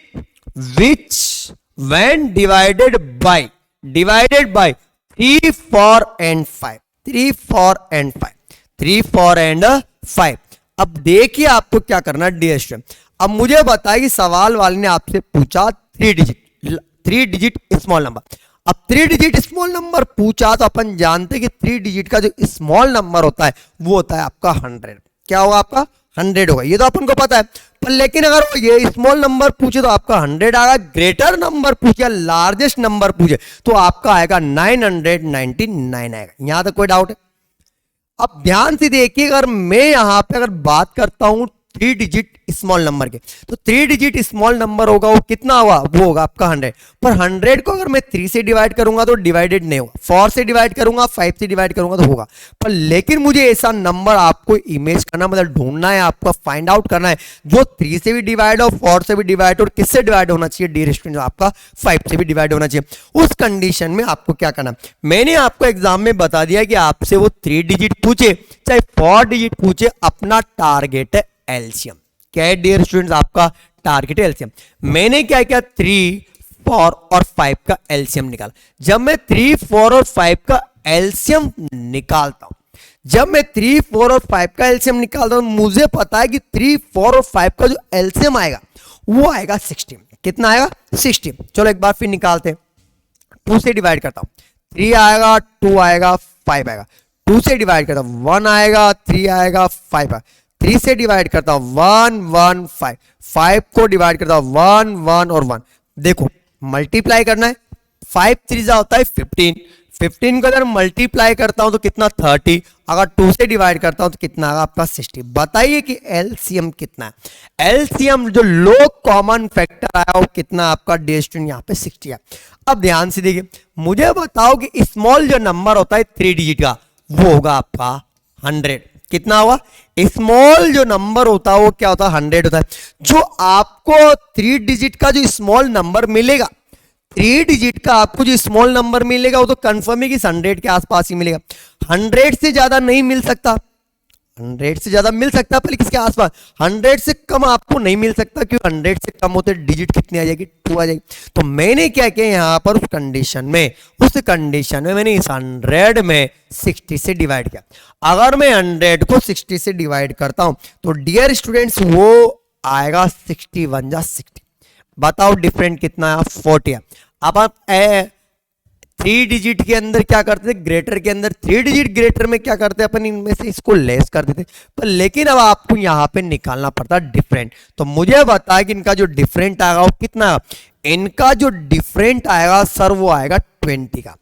which when divided by 3 4 and 5, 3 4 and 5, 3 4 and 5। अब देखिए आपको क्या करना है डियर स्टूडेंट। अब मुझे बताइए सवाल वाले ने आपसे पूछा 3 डिजिट स्मॉल नंबर। अब 3 डिजिट स्मॉल नंबर पूछा तो अपन जानते हैं कि 3 डिजिट का जो स्मॉल नंबर होता है वो होता है आपका 100। क्या होगा आपका 100 होगा, ये तो अपन को पता है। पर लेकिन अगर वो ये स्मॉल नंबर पूछे तो आपका 100 आएगा, ग्रेटर नंबर पूछे, लार्जेस्ट नंबर पूछे तो आपका आएगा 999 आएगा। यहां तक कोई डाउट है? अब ध्यान से देखिए, अगर मैं यहां पे अगर बात करता हूं 3 डिजिट स्मॉल नंबर के, तो 3 डिजिट स्मॉल नंबर होगा वो कितना होगा, वो होगा आपका 100। पर 100 को अगर मैं 3 से डिवाइड करूंगा तो डिवाइडेड नहीं होगा, 4 से डिवाइड करूंगा, 5 से डिवाइड करूंगा तो होगा। पर लेकिन मुझे ऐसा नंबर आपको इमेज करना, मतलब ढूंढना है, आपका फाइंड आउट करना है जो 3 से भी डिवाइड हो, 4 से भी डिवाइड हो, और किससे डिवाइड होना चाहिए डियर स्टूडेंट, आपका 5 से भी डिवाइड होना चाहिए। उस कंडीशन में आपको क्या करना, मैंने आपको एग्जाम में बता दिया कि आपसे वो 3 डिजिट पूछे चाहे 4 डिजिट पूछे, अपना टारगेट है एलसीएम। क्या है डियर स्टूडेंट्स, आपका टारगेट एलसीएम। मैंने क्या किया, 3, 4 और 5 का एलसीएम निकाला। जब मैं 3, 4 और 5 का एलसीएम निकालता हूं, जब मैं 3, 4 और 5 का एलसीएम निकालता हूं, मुझे पता है कि 3, 4 और 5 का जो एलसीएम आएगा वो आएगा 60। कितना आएगा, 60। चलो एक बार फिर निकालते हैं। 2 से डिवाइड करता हूं, 3 आएगा, 2 आएगा, 5 आएगा। 2 से डिवाइड करता हूं, 1 आएगा, 3 आएगा, 5 आएगा। 3 से डिवाइड करता हूं, 1, 1, 5। 5 को डिवाइड करता हूं, 1, 1 और 1। देखो मल्टीप्लाई करना है, 5 3 होता है 15। 15 को अगर मल्टीप्लाई करता हूं तो कितना, 30। अगर 2 से डिवाइड करता हूं तो कितना आएगा आपका, 60। बताइए कि एलसीएम कितना है। एलसीएम जो लोग कॉमन फैक्टर आया वो कितना आपका, डियर स्टूडेंट यहाँ पे 60 है। अब ध्यान से देखिए, मुझे बताओ कि स्मॉल जो नंबर होता है 3 डिजिट का वो होगा आपका 100। कितना होगा, स्मॉल जो नंबर होता है वो क्या होता है, 100 होता है। जो आपको 3 डिजिट का जो स्मॉल नंबर मिलेगा, 3 डिजिट का आपको जो स्मॉल नंबर मिलेगा वो तो कंफर्म है कि 100 के आसपास ही मिलेगा। 100 से ज्यादा नहीं मिल सकता, 100 से ज्यादा मिल सकता है पर किसके आसपास, 100 से कम आपको नहीं मिल सकता, क्योंकि 100 से कम होते डिजिट कितनी आ जाएगी, 2 आ जाएगी। तो मैंने क्या किया यहाँ पर, उस कंडीशन में मैंने इस 100 में 60 से डिवाइड किया। अगर मैं 100 को 60 से डिवाइड करता हूं तो डियर स्टूडेंट्स वो आएगा 61 जा 60। बताओ डिफरेंट कितना है, 40 है। अब आप 3 डिजिट के अंदर क्या करते थे, ग्रेटर के अंदर 3 डिजिट ग्रेटर में क्या करते अपन इनमें से इसको लेस कर देते, पर लेकिन अब आपको यहां पे निकालना पड़ता है डिफरेंट। तो मुझे बताया कि इनका जो डिफरेंट आएगा वो कितना, इनका जो डिफरेंट आएगा सर वो आएगा 20 का।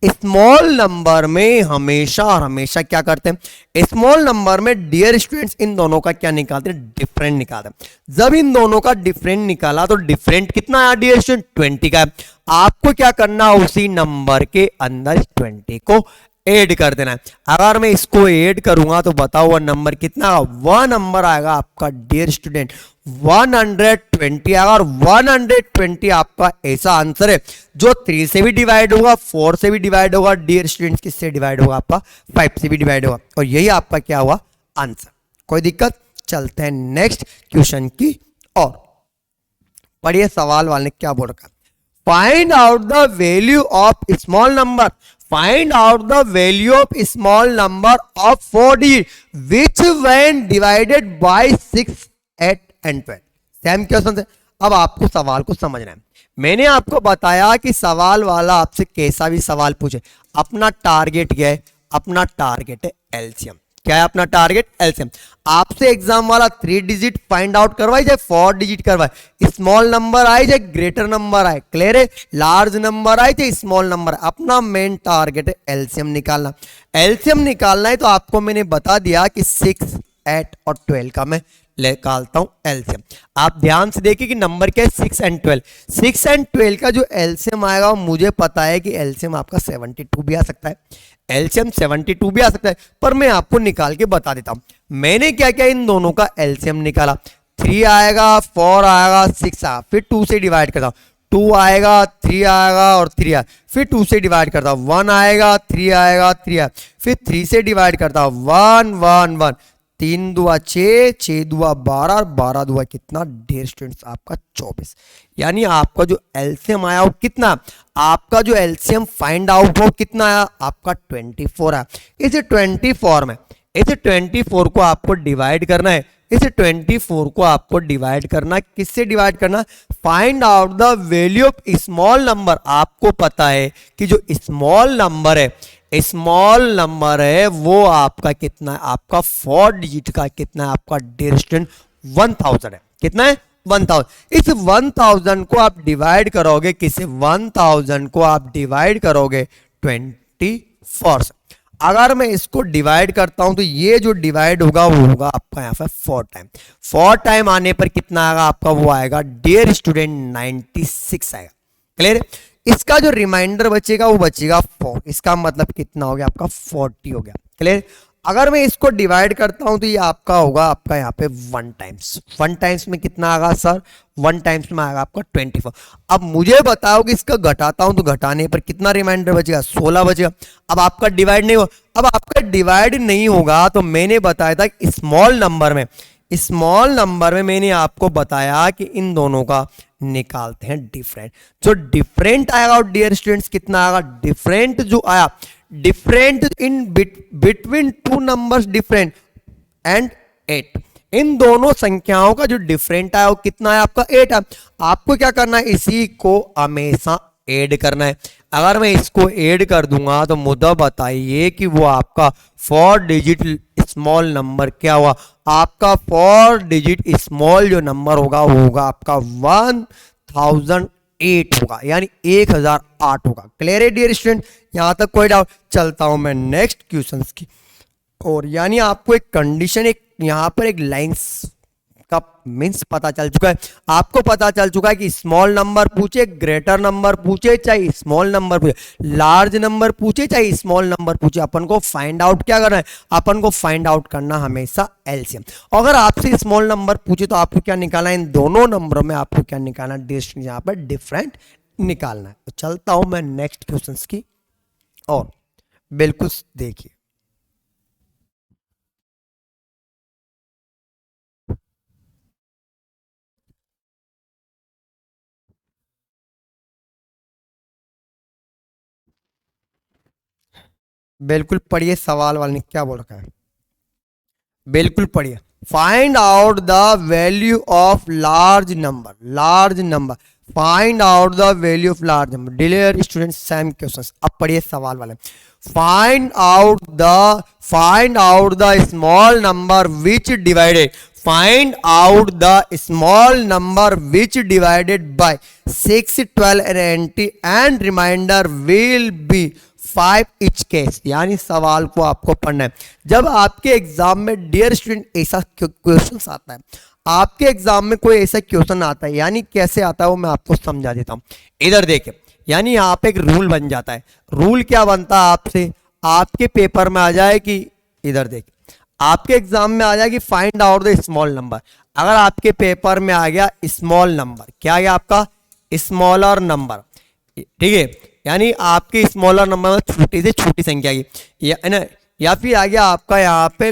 स्मॉल नंबर में हमेशा और हमेशा क्या करते हैं, स्मॉल नंबर में डियर स्टूडेंट्स इन दोनों का क्या निकालते हैं, डिफरेंट निकालते हैं। जब इन दोनों का डिफरेंट निकाला तो डिफरेंट कितना आया डियर स्टूडेंट, 20 का है। आपको क्या करना, उसी नंबर के अंदर 20 को ऐड कर देना है। अगर मैं इसको ऐड करूंगा तो बताओ वह नंबर कितना, वह नंबर आएगा आपका डियर स्टूडेंट 120 आएगा। और 120 आपका ऐसा आंसर है जो 3 से भी डिवाइड होगा, 4 से भी डिवाइड होगा, डियर स्टूडेंट्स किससे डिवाइड होगा आपका, 5 से भी डिवाइड होगा। और यही आपका क्या हुआ आंसर। कोई दिक्कत, चलते हैं नेक्स्ट क्वेश्चन की और पढ़िए सवाल वाले क्या बोल रखा है। Find out the value of small number, find out the value of small number of 4 digit which when divided by 6, 8 and 12। Same question है। अब आपको सवाल को समझना है। मैंने आपको बताया कि सवाल वाला आपसे कैसा भी सवाल पूछे, अपना टारगेट क्या है, अपना टारगेट है एलसीएम। क्या है अपना टारगेट, एलसीएम। आपसे एग्जाम वाला 3 डिजिट फाइंड आउट करवाए चाहे 4 डिजिट करवाए, स्मॉल नंबर आए चाहे ग्रेटर नंबर आए, क्लियर है, लार्ज नंबर आए चाहे स्मॉल नंबर, अपना मेन टारगेट है एलसीएम निकालना। एलसीएम निकालना है तो आपको मैंने बता दिया कि 6, 8 और 12 का मैं निकालता हूं एलसीएम। आप ध्यान से देखिए कि नंबर क्या है, 6 एंड 12। 6 एंड 12 का जो एलसीएम आएगा मुझे पता है कि एलसीएम आपका 72 भी आ सकता है, एलसीएम 72 भी आ सकता है, पर मैं आपको निकाल के बता देता हूं। मैंने क्या किया, इन दोनों का एलसीएम निकाला। 3 आएगा, 4 आएगा, 6 आएगा, फिर 2 से डिवाइड करता हूं, 2 आएगा, 3 आएगा और 3 आएगा, फिर 2 से डिवाइड करता हूं, 1 आएगा, 3 आएगा, 3 आएगा, फिर 3 से डिवाइड करता हूं, 1 1 1, 3 दूआ 6, 6 दूआ 12, 12 दूआ कितना डियर स्टूडेंट्स आपका 24। यानी आपका जो एलसीएम आया वो कितना, आपका जो एलसीएम फाइंड आउट हो कितना आया आपका 24 आया। इसे 24 में, इसे 24 को आपको डिवाइड करना है, इसे 24 को आपको डिवाइड करना, किससे डिवाइड करना, find out the value of small number. आपको पता है कि जो स्मॉल नंबर है, स्मॉल नंबर है वो आपका कितना है, आपका 4 डिजिट का कितना है आपका डियर स्टूडेंट 1000 है। कितना है 1000। इस 1000 को आप डिवाइड करोगे किसे, 1000 को आप डिवाइड करोगे 24 से। अगर मैं इसको डिवाइड करता हूं तो ये जो डिवाइड होगा वो होगा आपका यहाँ पे 4 टाइम। 4 टाइम आने पर कितना आएगा आपका, वो आएगा डियर स्टूडेंट 96 आएगा। क्लियर। इसका जो रिमाइंडर बचेगा वो बचेगा 4, इसका मतलब कितना हो गया आपका 40 हो गया। क्लियर। अगर मैं इसको डिवाइड करता हूं तो ये आपका होगा आपका यहाँ पे 1 टाइम्स। 1 टाइम्स में कितना आएगा सर, 1 टाइम्स में आएगा आपका 24। अब मुझे बताओ कि इसका घटाता हूं तो घटाने पर कितना रिमाइंडर बचेगा, 16 बचेगा। अब आपका डिवाइड नहीं हो, अब आपका डिवाइड नहीं होगा तो मैंने बताया था स्मॉल नंबर में स्मॉल नंबर में मैंने आपको बताया कि इन दोनों का निकालते हैं डिफरेंट। जो डिफरेंट आएगा डियर स्टूडेंट्स कितना आएगा, डिफरेंट जो आया, different in between two numbers different and 8, इन दोनों संख्याओं का जो डिफरेंट आया वो कितना है आपका 8 है। आपको क्या करना है, इसी को हमेशा ऐड करना है। अगर मैं इसको ऐड कर दूंगा तो मुद्दा बताइए कि वो आपका 4 डिजिट स्मॉल नंबर क्या हुआ, आपका 4 डिजिट स्मॉल जो नंबर होगा वो होगा आपका 1008 होगा, यानी 1008 होगा। क्लियर है डियर स्टूडेंट, यहां तक कोई डाउट? चलता हूं मैं नेक्स्ट क्वेश्चन की। और यानी आपको एक कंडीशन, एक यहां पर एक लाइंस का मीन्स पता चल चुका है। आपको पता चल चुका है कि स्मॉल नंबर पूछे, ग्रेटर नंबर पूछे, चाहे स्मॉल नंबर पूछे, लार्ज नंबर पूछे, चाहे स्मॉल नंबर पूछे, अपन को फाइंड आउट क्या करना है, अपन को फाइंड आउट करना हमेशा एलसीएम। अगर आपसे स्मॉल नंबर पूछे तो आपको क्या निकालना है, इन दोनों नंबरों में आपको क्या निकालना है, डिस्टेंस यहां पर डिफरेंट निकालना है। तो चलता हूं मैं नेक्स्ट क्वेश्चन की और बिल्कुल देखिए। बिल्कुल पढ़िए, सवाल वाले ने क्या बोल रखा है, बिल्कुल पढ़िए। Find out the value of large number, large number, find out the value of large number. Dear students same questions, अब पढ़िए सवाल वाले। Find out the small number which divided, find out the small number which divided by 6, 12 and 80 and remainder will be 5 each case. यानी सवाल को आपको पढ़ना है। जब आपके एग्जाम में डियर स्टूडेंट ऐसा क्वेश्चन आता है, आपके एग्जाम में कोई ऐसा क्वेश्चन आता है, यानी कैसे आता है वो मैं आपको समझा देता हूं। इधर देखें, यानी यहाँ पे एक रूल बन जाता है। रूल क्या बनता है आपसे, आपके पेपर में आ जाए कि इधर देखें, आपके एग्जाम में आ जाए कि find out the small number. अगर आपके पेपर में आ गया स्मॉल नंबर, क्या आ गया आपका स्मॉलर नंबर, ठीक है, यानी आपके स्मॉलर नंबर में छोटी से छोटी संख्या की, या फिर आ गया आपका यहाँ पे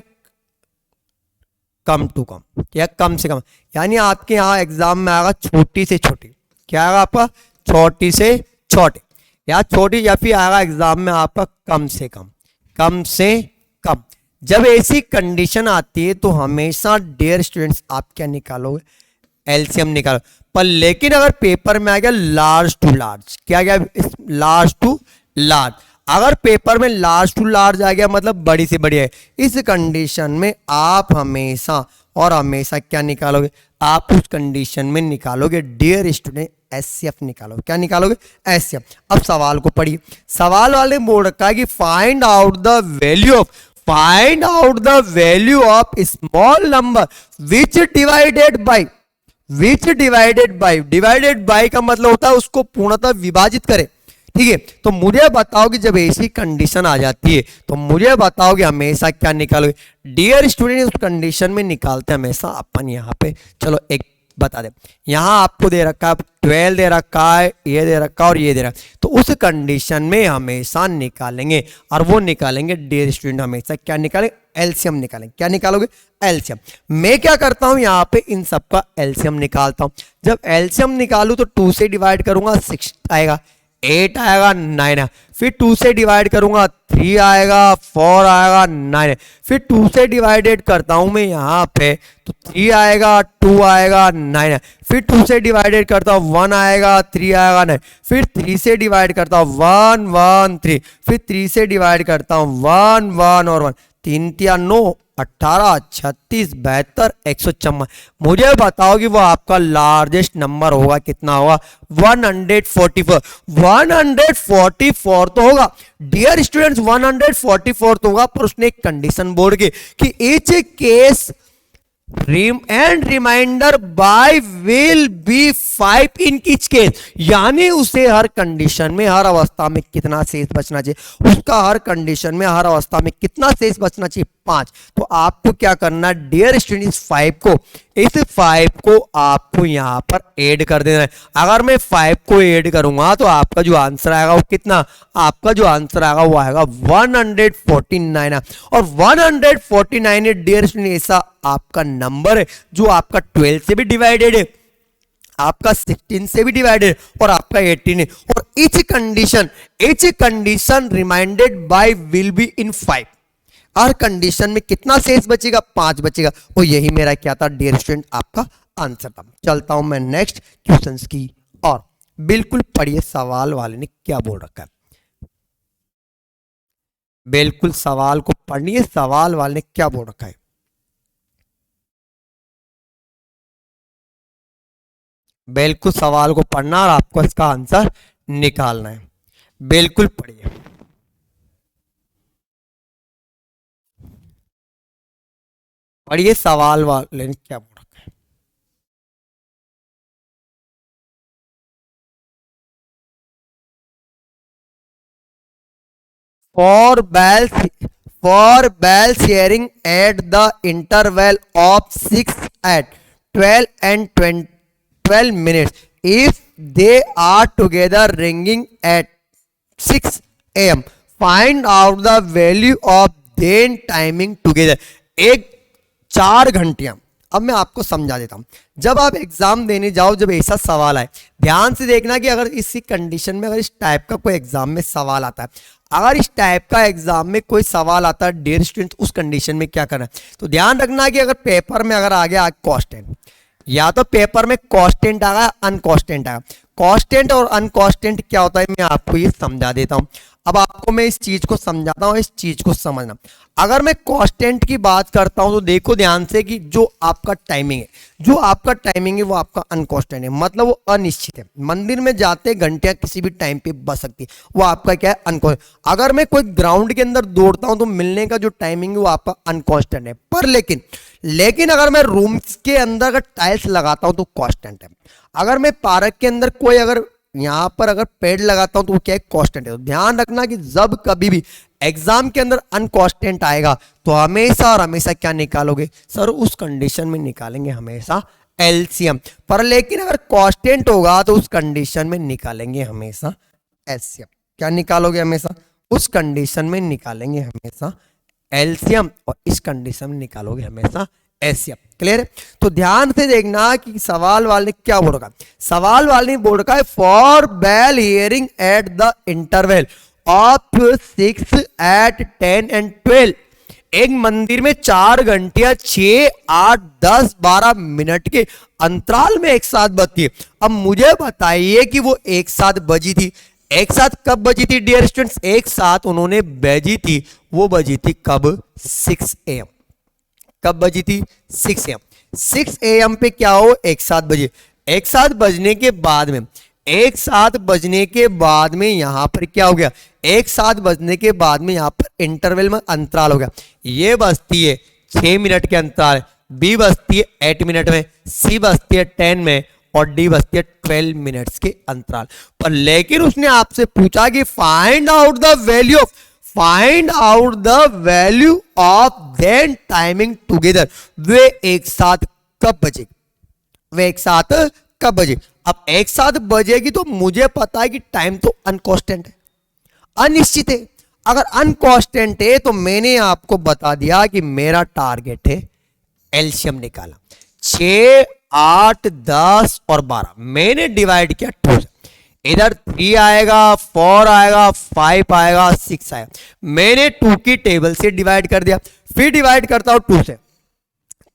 कम टू कम या कम से कम, यानी आपके यहाँ एग्जाम में आएगा छोटी से छोटी, क्या आएगा आपका छोटी से छोटी या छोटी, या फिर आएगा एग्जाम में आपका कम से कम, कम से कम। जब ऐसी कंडीशन आती है तो हमेशा डियर स्टूडेंट्स आप क्या निकालोगे, एलसीएम निकालो। पर लेकिन अगर पेपर में आ गया लार्ज टू लार्ज, क्या गया लार्ज टू लार्ज, अगर पेपर में लार्ज टू लार्ज आ गया मतलब बड़ी से बड़ी है, इस कंडीशन में आप हमेशा और हमेशा क्या निकालोगे, आप उस कंडीशन में निकालोगे डियर स्टूडेंट एचसीएफ निकालोगे। क्या निकालोगे, एचसीएफ। अब सवाल को पढ़िए, सवाल वाले बोल रखा है कि find out the value of, find out the value of small number which divided by, which divided by, divided by का मतलब होता है उसको पूर्णतः विभाजित करे, ठीक है। तो मुझे बताओ कि जब ऐसी कंडीशन आ जाती है तो मुझे बताओ कि हमेशा क्या निकालोगे डियर स्टूडेंट, उस कंडीशन में निकालते हैं हमेशा अपन यहाँ पे। चलो एक बता दे, यहाँ आपको दे रखा है 12 दे रखा है, ये दे रखा है और ये दे रखा है, तो उस कंडीशन में हमेशा निकालेंगे, और वो निकालेंगे डियर स्टूडेंट हमेशा क्या निकालेंगे, एलसीएम निकालेंगे। क्या निकालोगे, एलसीएम। मैं क्या करता हूं यहाँ पे इन सबका एलसीएम निकालता हूं। जब एलसीएम निकालू तो 2 से डिवाइड करूंगा 6 आएगा, 8 आएगा, 9 आएगा, फिर 2 से डिवाइड करूंगा 3 आएगा, 4 आएगा, 9 आएगा, फिर 2 से डिवाइडेड करता हूं मैं यहाँ पे तो 3 आएगा, 2 आएगा, 9 आएगा, फिर 2 से डिवाइडेड करता हूं 1 आएगा, 3 आएगा, 9, फिर 3 से डिवाइड करता हूं 1 1 3, फिर 3 से डिवाइड करता हूं 1 1 और 1, 3 3 9 18 36 72 154। मुझे बताओ कि वो आपका लार्जेस्ट नंबर होगा कितना होगा, 144। 144 तो होगा डियर स्टूडेंट्स, 144 तो होगा, पर उसने एक कंडीशन बोल के कि each case and remainder by will be 5 in each case, यानी उसे हर कंडीशन में हर अवस्था में कितना शेष बचना चाहिए, उसका हर कंडीशन में हर अवस्था में कितना शेष बचना चाहिए, 5, तो आपको क्या करना है डियर स्टूडेंट, इस 5 को आपको यहाँ पर ऐड कर देना है। अगर मैं 5 को ऐड करूंगा तो आपका जो आंसर आएगा वो कितना, आपका जो आंसर आएगा वो आएगा 149 है। और 149 डियर स्टूडेंट ऐसा आपका नंबर है जो आपका 12 से भी डिवाइडेड है, आपका 16 से भी डिवाइडेड और आपका 18 है। और each condition reminded by will be in 5। हर कंडीशन में कितना शेष बचेगा, 5 बचेगा। और यही मेरा क्या था डियर स्टूडेंट, आपका आंसर था। चलता हूं मैं नेक्स्ट क्वेश्चंस की और बिल्कुल पढ़िए सवाल वाले ने क्या बोल रखा है। बिल्कुल सवाल को पढ़िए, सवाल वाले ने क्या बोल रखा है। बिल्कुल सवाल को पढ़ना और आपको इसका आंसर निकालना है। बिल्कुल पढ़िए। पढ़िए सवाल वाले ने क्या बोल रखा है। For bells hearing at the interval of 6 at 12 and 12 minutes, if they are together ringing at 6 a.m. find out the value of then timing together। एक 4 घंटियां, अब मैं आपको समझा देता हूं। जब आप एग्जाम देने जाओ, जब ऐसा सवाल आए, ध्यान से देखना कि अगर इसी कंडीशन में अगर इस टाइप का कोई एग्जाम में सवाल आता है, अगर इस टाइप का एग्जाम में कोई सवाल आता है डियर स्टूडेंट, उस कंडीशन में क्या करना है, तो ध्यान रखना कि अगर पेपर में अगर आ गया कांस्टेंट, या तो पेपर में कांस्टेंट आ गया, अनकांस्टेंट आ गया। कांस्टेंट और अनकांस्टेंट क्या होता है मैं आपको ये समझा देता हूं। अब आपको मैं इस चीज को समझाता हूं, इस चीज को समझना। अगर मैं कांस्टेंट की बात करता हूं तो देखो ध्यान से कि जो आपका टाइमिंग है, वो आपका अनकांस्टेंट है, मतलब वो अनिश्चित है। मंदिर में जाते घंटियां किसी भी टाइम पे बज सकती है, वो आपका क्या है, अनकांस्टेंट। अगर मैं कोई ग्राउंड के अंदर दौड़ता हूं तो मिलने का जो टाइमिंग है वो आपका अनकांस्टेंट है। पर लेकिन अगर मैं रूम्स के अंदर अगर टाइल्स लगाता हूं तो कांस्टेंट है। अगर मैं पार्क के अंदर कोई अगर यहां पर अगर पेड़ लगाता हूं तो वो क्या है, कांस्टेंट है। तो ध्यान रखना कि जब कभी भी एग्जाम के अंदर अनकांस्टेंट आएगा तो हमेशा और हमेशा क्या निकालोगे सर, उस कंडीशन में निकालेंगे हमेशा एलसीएम। पर लेकिन अगर कांस्टेंट होगा तो उस कंडीशन में निकालेंगे हमेशा एलसीएम। क्या निकालोगे, हमेशा उस कंडीशन में निकालेंगे हमेशा एलसीएम, और इस कंडीशन में निकालोगे हमेशा एलसीएम। क्लियर है? तो ध्यान से देखना कि सवाल वाले ने क्या बोल रखा है। सवाल वाले ने बोल रखा है for bell hearing at the interval of 6 at 10 and 12। एक मंदिर में 4 घंटियां 6, 8, 10, 12 मिनट के अंतराल में एक साथ बजती है। अब मुझे बताइए कि वो एक साथ बजी थी, एक साथ कब बजी थी डियर स्टूडेंट्स, एक साथ उन्होंने बजी थी, वो बजी थी कब, 6 AM। कब बजी थी, 6 AM। 6 AM पे क्या हो, एक साथ बजे। एक साथ बजने के बाद में, एक साथ बजने के बाद में यहां पर क्या हो गया, एक साथ बजने के बाद में यहां पर इंटरवल में अंतराल हो गया। ये बजती है 6 मिनट के अंतराल, बी बजती है 8 मिनट में, सी बजती है 10 में, और डी बजती है 12 मिनट्स के अंतराल पर। लेकिन उसने आपसे पूछा कि find out the value of then timing together. वे एक साथ कब बजेगी, वे एक साथ कब बजे। अब एक साथ बजेगी तो मुझे पता है कि टाइम तो अनकांस्टेंट है, अनिश्चित है। अगर अनकांस्टेंट है तो मैंने आपको बता दिया कि मेरा टारगेट है एलसीएम निकाला। 6, 8, 10 और 12 मैंने डिवाइड किया 2 से। इधर 3 आएगा, 4 आएगा, 5 आएगा, 6 आएगा। मैंने 2 की टेबल से डिवाइड कर दिया, फिर डिवाइड करता हूं 2 से।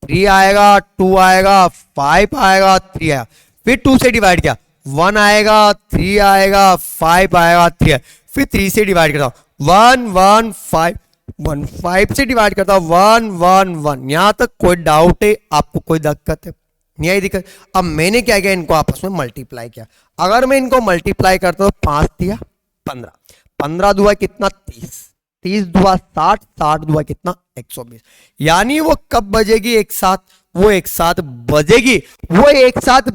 3 आएगा, 2 आएगा, 5 आएगा, 3 आएगा, फिर 2 से डिवाइड किया, 1 आएगा, 3 आएगा, 5 आएगा, 3 आएगा, फिर 3 से डिवाइड करता हूं 1, 1, 5, 1, 5 से डिवाइड करता हूं 1, 1, 1। यहां तक कोई डाउट है आपको, कोई दिक्कत है, नहीं आई दिक्कत। अब मैंने क्या किया, इनको आपस में मल्टीप्लाई किया। अगर मैं इनको मल्टीप्लाई करता हूं 5 दिया 15, 15 दुआ कितना 30, 30 दुआ 60, 60 दुआ कितना 120। यानी वो कब बजेगी एक साथ, वो एक साथ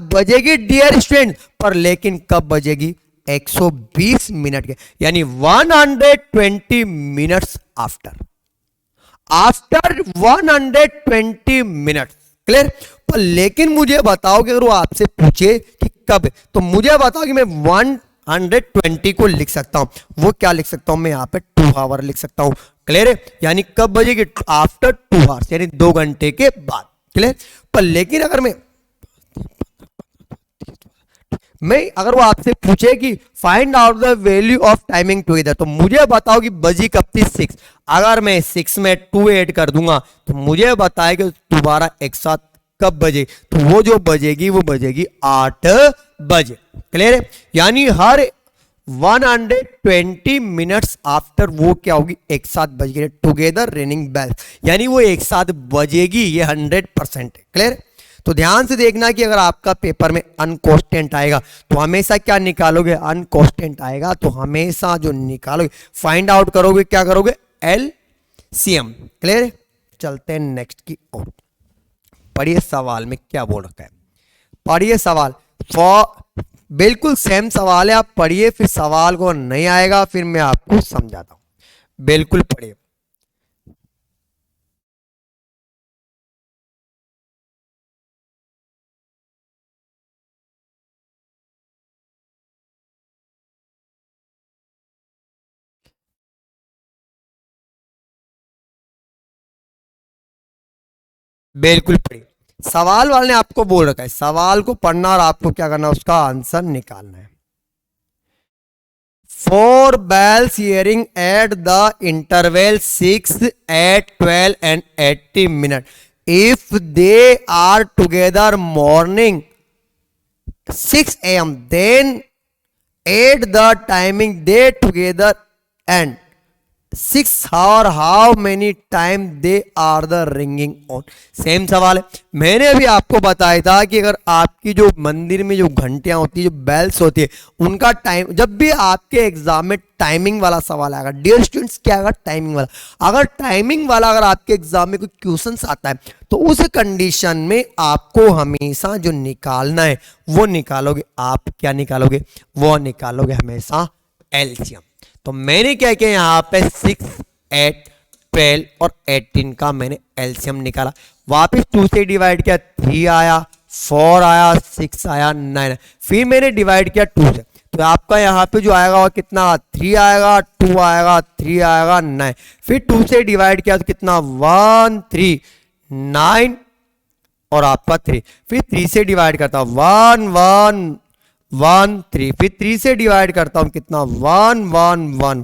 बजेगी डियर स्टूडेंट, पर लेकिन कब बजेगी, 120 मिनट के, यानी 120 minutes after. After 120 minutes. Clear. पर लेकिन मुझे बताओ कि अगर वो आपसे पूछे कि कब, तो मुझे बताओ कि मैं 120 को लिख सकता हूं, वो क्या लिख सकता हूं मैं यहाँ पे 2 आवर लिख सकता हूं। क्लियर है, यानी कब बजेगी, आफ्टर 2 आवर्स, यानी 2 घंटे के बाद। क्लियर। पर लेकिन अगर मैं अगर वो आपसे पूछे कि find out the value of timing together, तो मुझे बताओ कि बजी कब थी 6, अगर मैं 6 में 2 ऐड कर दूंगा तो मुझे बताए कि दोबारा एक साथ कब बजे, तो वो जो बजेगी वो बजेगी 8 बजे। क्लियर है, यानी हर 120 मिनट्स आफ्टर वो क्या होगी, एक साथ बजेगी, टुगेदर रिंगिंग बेल, यानी वो एक साथ बजेगी, ये 100% है। क्लियर। तो ध्यान से देखना कि अगर आपका पेपर में अनकॉन्स्टेंट आएगा तो हमेशा क्या निकालोगे, अनकॉन्स्टेंट आएगा तो हमेशा जो निकालोगे फाइंड आउट करोगे, क्या करोगे, एलसीएम। क्लियर है, चलते हैं नेक्स्ट की ओर। पढ़िए सवाल में क्या बोल रखा है, पढ़िए सवाल, बिल्कुल सेम सवाल है, आप पढ़िए, फिर सवाल को नहीं आएगा फिर मैं आपको समझाता हूं, बिल्कुल पढ़िए। बिल्कुल पढ़िए, सवाल वाले ने आपको बोल रखा है, सवाल को पढ़ना और आपको क्या करना है, उसका आंसर निकालना है। 4 bells hearing at the interval 6, 8, 12 and 80 minutes. If they are together morning 6 a.m. then add the timing they together and 6 hour how many time they are the ringing on। Same सवाल है, मैंने अभी आपको बताया था कि अगर आपकी जो मंदिर में जो घंटियां होती है, जो बेल्स होती है, उनका टाइम, जब भी आपके एग्जाम में टाइमिंग वाला सवाल आएगा, डियर स्टूडेंट्स क्या आएगा, टाइमिंग वाला, अगर टाइमिंग वाला अगर आपके एग्जाम में कोई क्वेश्चन आता है तो उस कंडीशन में आपको हमेशा जो निकालना है वो निकालोगे, आप क्या निकालोगे, वो निकालोगे हमेशा एलसीएम। तो मैंने क्या किया यहाँ पे 6, 8, 12 और 18 का मैंने एलसीएम निकाला, वापस 2 से डिवाइड किया, 3 आया, 4 आया, 6 आया, 9 आया, फिर मैंने डिवाइड किया 2 से, तो आपका यहाँ पे जो आएगा वो कितना, 3 आएगा, 2 आएगा, 3 आएगा, 9, फिर 2 से डिवाइड किया तो कितना, 1, 3, 9 और आपका 3, फिर 3 से डिवाइड करता हूँ 1, 1, 1, 3, फिर 3 से डिवाइड करता हूं कितना, 1, 1, 1,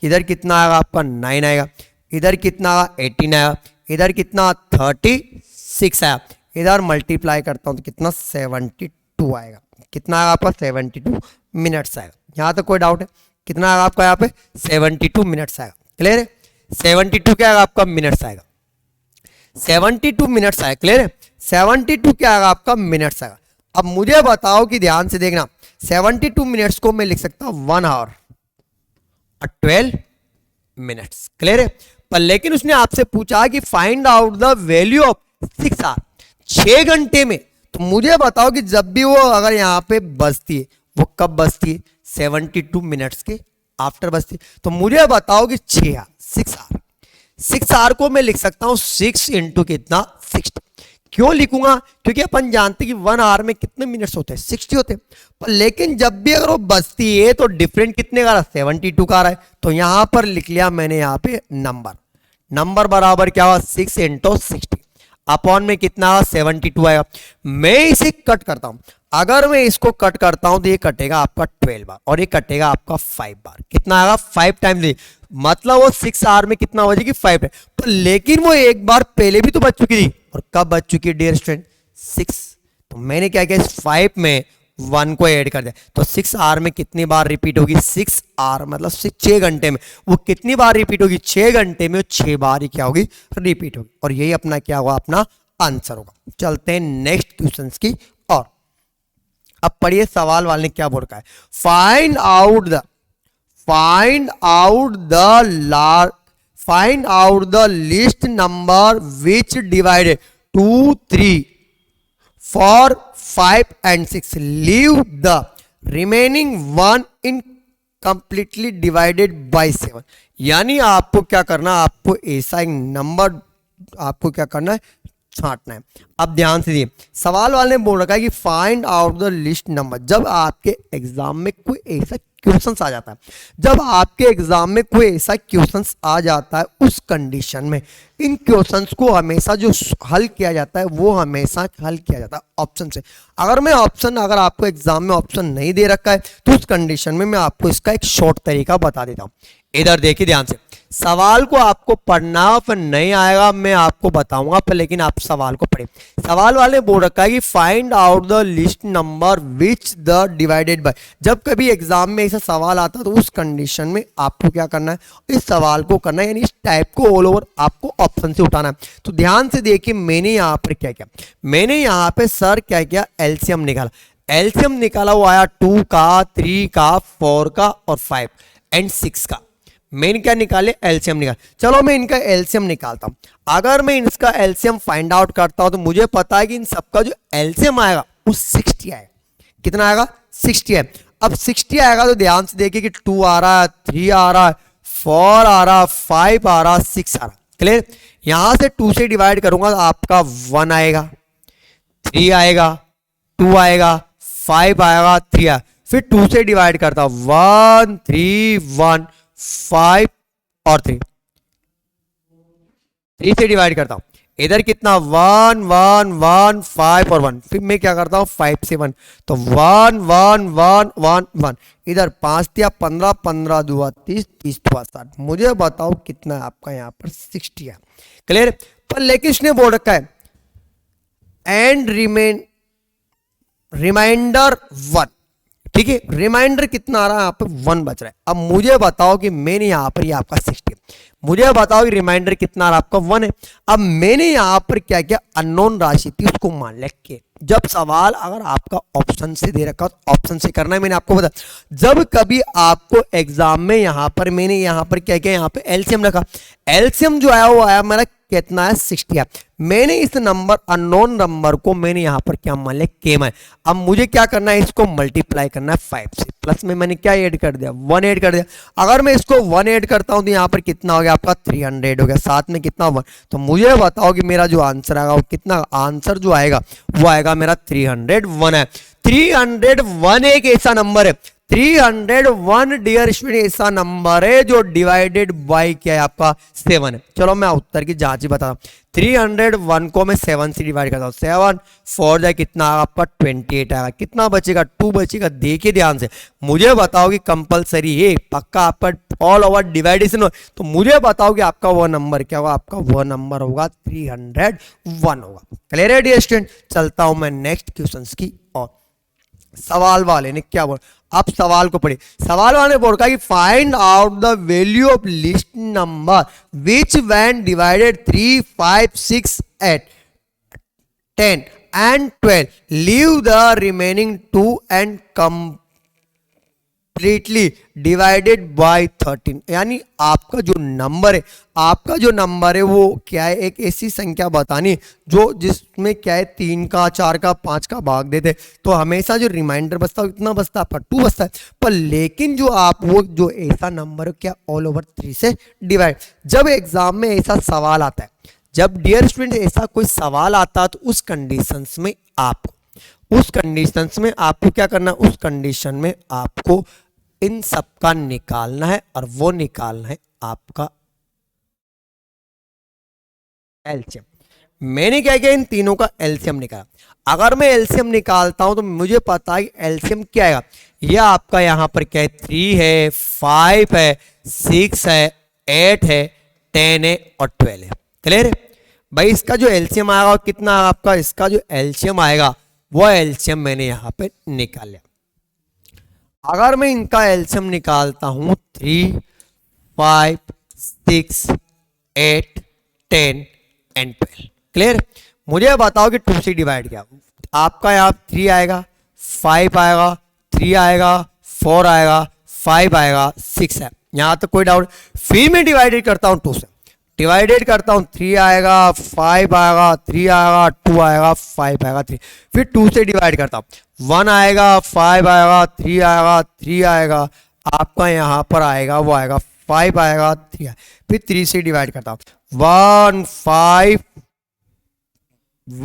इधर कितना आएगा आपका 9 आएगा, इधर कितना आएगा 18 आएगा, इधर कितना 36 आया, इधर मल्टीप्लाई करता हूं तो कितना 72 आएगा, कितना आएगा आपका 72 मिनट्स आएगा। यहां तक कोई डाउट है, कितना आएगा आपका यहाँ पे 72 मिनट्स आएगा। क्लियर है, 72 क्या आएगा आपका मिनट्स आएगा, 72 मिनट्स आएगा। क्लियर है, 72 क्या आएगा आपका मिनट्स आएगा। अब मुझे बताओ कि ध्यान से देखना, 72 मिनट्स को मैं लिख सकता हूं 1 आवर और 12 मिनट्स। क्लियर है, पर लेकिन उसने आपसे पूछा कि find out the value of 6 hour, 6 घंटे में, तो मुझे बताओ कि जब भी वो अगर यहां पे बजती है, वो कब बजती है, 72 मिनट्स के आफ्टर बजती है, तो मुझे बताओ कि 6 आवर, 6 आवर को मैं लिख सकता हूं 6 इंटू कितना 60। क्यों लिखूंगा, क्योंकि अपन जानते हैं कि 1 आवर में कितने मिनट्स होते हैं, 60 होते हैं, पर लेकिन जब भी अगर वो बजती है तो डिफरेंट कितने का रहा, 72 का रहा है, तो यहां पर लिख लिया मैंने यहाँ पे नंबर बराबर क्या हुआ 6 इंटू 60 अपॉन में कितना 72 आएगा। मैं इसे कट करता हूं, अगर मैं इसको कट करता हूं तो ये कटेगा आपका 12 बार और ये कटेगा आपका 5 बार, कितना आएगा 5 टाइम्स, मतलब वो 6 आवर में कितना बजेगी 5 टाइम, तो लेकिन वो एक बार पहले भी तो बज चुकी थी, और कब बज चुकी है डियर स्टूडेंट 6, तो मैंने क्या किया 5 में 1 को ऐड कर दिया, तो 6 आवर में कितनी बार रिपीट होगी, 6 आवर मतलब 6 घंटे में वो कितनी बार रिपीट होगी, 6 घंटे में 6 बार ही क्या होगी रिपीट होगी, और यही अपना क्या होगा, अपना आंसर होगा। चलते हैं नेक्स्ट क्वेश्चन की और अब पढ़िए सवाल वाले ने क्या बोल रखा है, find out the list number which divided 2, 3, 4, 5 and 6, leave the remaining 1 in completely divided by 7। यानी आपको क्या करना, आपको ऐसा एक नंबर आपको क्या करना है, छांटना है। अब ध्यान से देखिए, सवाल वाले ने बोल रखा है कि find out the list number. जब आपके एग्जाम में कोई ऐसा क्वेश्चंस आ जाता है, जब आपके एग्जाम में कोई ऐसा क्वेश्चंस आ जाता है, उस कंडीशन में इन क्वेश्चंस को हमेशा जो हल किया जाता है वो हमेशा हल किया जाता है ऑप्शन से। अगर आपको एग्जाम में ऑप्शन नहीं दे रखा है तो उस कंडीशन में मैं आपको इसका एक शॉर्ट तरीका बता देता हूं। इधर देखिए ध्यान से, सवाल को आपको पढ़ना फिर नहीं आएगा, मैं आपको बताऊंगा पर लेकिन आप सवाल को पढ़े। सवाल वाले बोल रखा है कि find out the list number which the divided by. जब कभी एग्जाम में ऐसा सवाल आता है तो उस कंडीशन में आपको क्या करना है, इस सवाल को करना है, यानी इस टाइप को ऑल ओवर आपको ऑप्शन से उठाना है। तो ध्यान से देखिए, मैंने यहाँ पर क्या किया, मैंने यहाँ पे सर क्या किया, एलसीएम निकाला। एलसीएम निकाला वो आया 2 का, 3 का, 4 का और 5 एंड 6 का। मैंने क्या निकाले, एलसीएम निकाल। चलो मैं इनका एलसीएम निकालता हूं। अगर मैं इसका एलसीएम फाइंड आउट करता हूं तो मुझे पता है कि इन सबका जो एलसीएम आएगा वो 60 आएगा। कितना आएगा, 60 है। अब 60 आएगा तो ध्यान से देखिए कि 2 आ रहा है, 3 आ रहा है, 4 आ रहा है, 5 आ रहा है, 6 आ रहा है। क्लियर। यहां से 2 से डिवाइड करूंगा तो आपका 1 आएगा, 3 आएगा, 2 आएगा, 5 आएगा, 3 आएगा। फिर 2 से डिवाइड करता हूं, 1 3 1 5 और 3 से डिवाइड करता हूं। इधर कितना, 1 1 1 5 और 1। फिर मैं क्या करता हूं, 5 से 1 तो 1 1 1 1 1। इधर 5 दिया 15, 15 दुआ 30, 30 दुआ 60। मुझे बताओ कितना है आपका यहाँ पर, 60 है। क्लियर। पर लेकिन इसने बोल रखा है एंड रिमाइंडर 1। ठीक है, रिमाइंडर कितना आ रहा है, यहाँ पर 1 बच रहा है। अब मुझे बताओ कि मैंने यहाँ पर ये आपका 60, मुझे बताओ कि रिमाइंडर कितना आ रहा है, आपका 1 है। अब मैंने यहाँ पर क्या किया, अननोन राशि थी उसको मान लिया के। जब सवाल अगर आपका ऑप्शन से दे रखा तो ऑप्शन से करना है, मैंने आपको बताया। जब कभी आपको एग्जाम में यहाँ पर मैंने यहाँ पर क्या किया, यहाँ पे एलसीएम रखा। एलसीएम जो आया वो आया मेरा कितना है, 60 है। मैंने इस नंबर अननोन नंबर को मैंने यहां पर क्या मान लिया, के है। अब मुझे क्या करना है, इसको मल्टीप्लाई करना है 5 से। प्लस में मैंने क्या ऐड कर दिया, 1 ऐड कर दिया। अगर मैं इसको 1 ऐड करता हूं तो यहां पर कितना हो गया आपका, 300 हो गया। साथ में कितना 1। तो मुझे बताओ कि मेरा जो आंसर आएगा वो कितना, आंसर जो आएगा वो आएगा मेरा 301 है। 301 एक ऐसा नंबर है, 301 डियर स्टूडेंट ऐसा नंबर है जो डिवाइडेड बाय क्या है आपका, 7 है। चलो मैं उत्तर की जांच ही बता रहा हूं। 301 को मैं 7 से डिवाइड करता हूं, 7 4 जाए कितना आपका 28 आएगा। कितना बचेगा, 2 बचेगा। देखिए ध्यान से, मुझे बताओ कि कंपलसरी है पक्का आपका ऑल ओवर डिवाइडेशन हो, तो मुझे बताओ कि आपका वो नंबर क्या होगा, आपका वो नंबर होगा 301 होगा। क्लियर है डियर स्टूडेंट। चलता हूं मैं नेक्स्ट क्वेश्चन की और। सवाल वाले ने क्या बोला, आप सवाल को पढ़िए। सवाल वाले ने बोला कि find out the value of list number which when divided 3 5 6 8 10 and 12 leave the remaining 2 and completely divided by 13। यानी आपका जो नंबर है, आपका जो नंबर है वो क्या है, एक ऐसी संख्या बतानी जो जिसमें क्या है 3 का 4 का 5 का भाग देते, तो हमेशा जो रिमाइंडर बचता है कितना बचता है आपका, 2 बचता है। पर लेकिन जो आप वो जो ऐसा नंबर है क्या ऑल ओवर 3 से डिवाइड। जब एग्जाम में ऐसा सवाल आता है, जब डियर स्टूडेंट ऐसा कोई सवाल आता है तो उस कंडीशंस में आपको क्या करना है, उस कंडीशन में आपको इन सब का निकालना है और वो निकालना है आपका एलसीएम। मैंने क्या किया, इन तीनों का एलसीएम निकाला। अगर मैं एलसीएम निकालता हूं तो मुझे पता है एलसीएम क्या आएगा। यह आपका यहां पर क्या है, 3 है, 5 है, 6 है, 8 है, 10 है और 12 है। क्लियर है भाई। इसका जो एलसीएम आएगा कितना आपका, इसका जो एलसीएम आएगा वो एलसीएम मैंने यहां पे निकाल लिया। अगर मैं इनका एलसीएम निकालता हूं 3 5 6 8 10 एंड 12। क्लियर। मुझे बताओ कि 2 से डिवाइड किया, आपका यहाँ 3 आएगा, 5 आएगा, 3 आएगा, 4 आएगा, 5 आएगा, 6 है। यहां तक कोई डाउट। फिर मैं डिवाइडेड करता हूं 2 से, डिवाइडेड करता हूं 3 आएगा, 5 आएगा, 3 आएगा, 2 आएगा, 5 आएगा, 3। फिर 2 से डिवाइड करता हूं, 1 आएगा, 5 आएगा, 3 आएगा, 3 आएगा, आपका यहाँ पर आएगा वो आएगा 5 आएगा 3 आएगा। फिर 3 से डिवाइड करता हूँ 1 5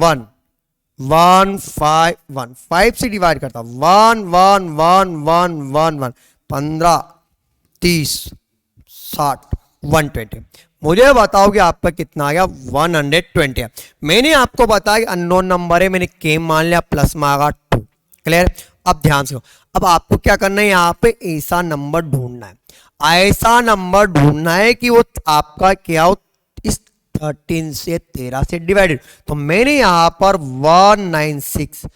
1 1 5 1 5 से डिवाइड करता हूँ 1 1 1 1 1 1 15 30 60 120। मुझे बताओ कि आपका कितना आ गया 120 है। मैंने आपको बताया कि अननोन नंबर है, मैंने के मान लिया, प्लस में आएगा 2। क्लियर। अब ध्यान से, अब आपको क्या करना है, यहाँ पे ऐसा नंबर ढूंढना है, ऐसा नंबर ढूंढना है कि वो आपका क्या हो इस 13 से 13 से डिवाइडेड। तो मैंने यहाँ पर 196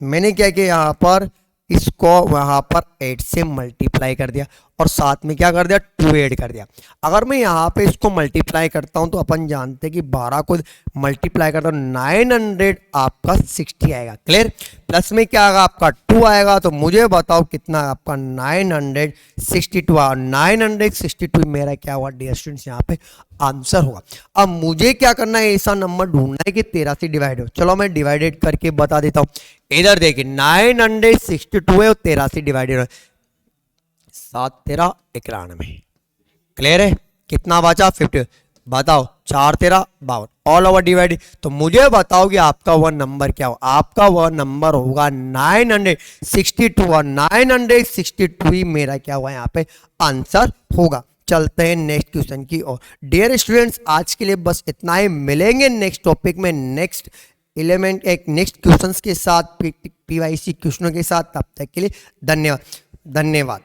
मैंने क्या किया, यहाँ पर इसको वहां पर 8 से मल्टीप्लाई कर दिया और साथ में क्या कर दिया 2 ऐड कर दिया। अगर मैं यहाँ पे इसको मल्टीप्लाई करता हूं तो अपन जानते हैं कि 12 को मल्टीप्लाई करता हूं 900 आपका 60 आएगा। क्लियर। प्लस में क्या आएगा आपका 2 आएगा। तो मुझे बताओ कितना आपका 962 आएगा। 962 मेरा क्या हुआ डियर स्टूडेंट्स यहाँ पे आंसर होगा। अब मुझे क्या करना है, ऐसा नंबर ढूंढना है कि 13 से डिवाइड हो। चलो मैं डिवाइडेड करके बता देता हूं। इधर देखिए 962 है और 13 से डिवाइडेड है, 7 13 91। क्लियर है। कितना बचा 50। बताओ 4 13 52 ऑल ओवर डिवाइड। तो मुझे बताओ कि आपका वह नंबर क्या हो। आपका वह नंबर होगा 962 और 962 ही मेरा क्या हुआ यहाँ पे आंसर होगा। चलते हैं नेक्स्ट क्वेश्चन की ओर। डियर स्टूडेंट्स आज के लिए बस इतना ही, मिलेंगे नेक्स्ट टॉपिक में नेक्स्ट एलिमेंट एक नेक्स्ट क्वेश्चंस के साथ, पीवाईसी क्वेश्चनों के साथ। तब तक के लिए धन्यवाद।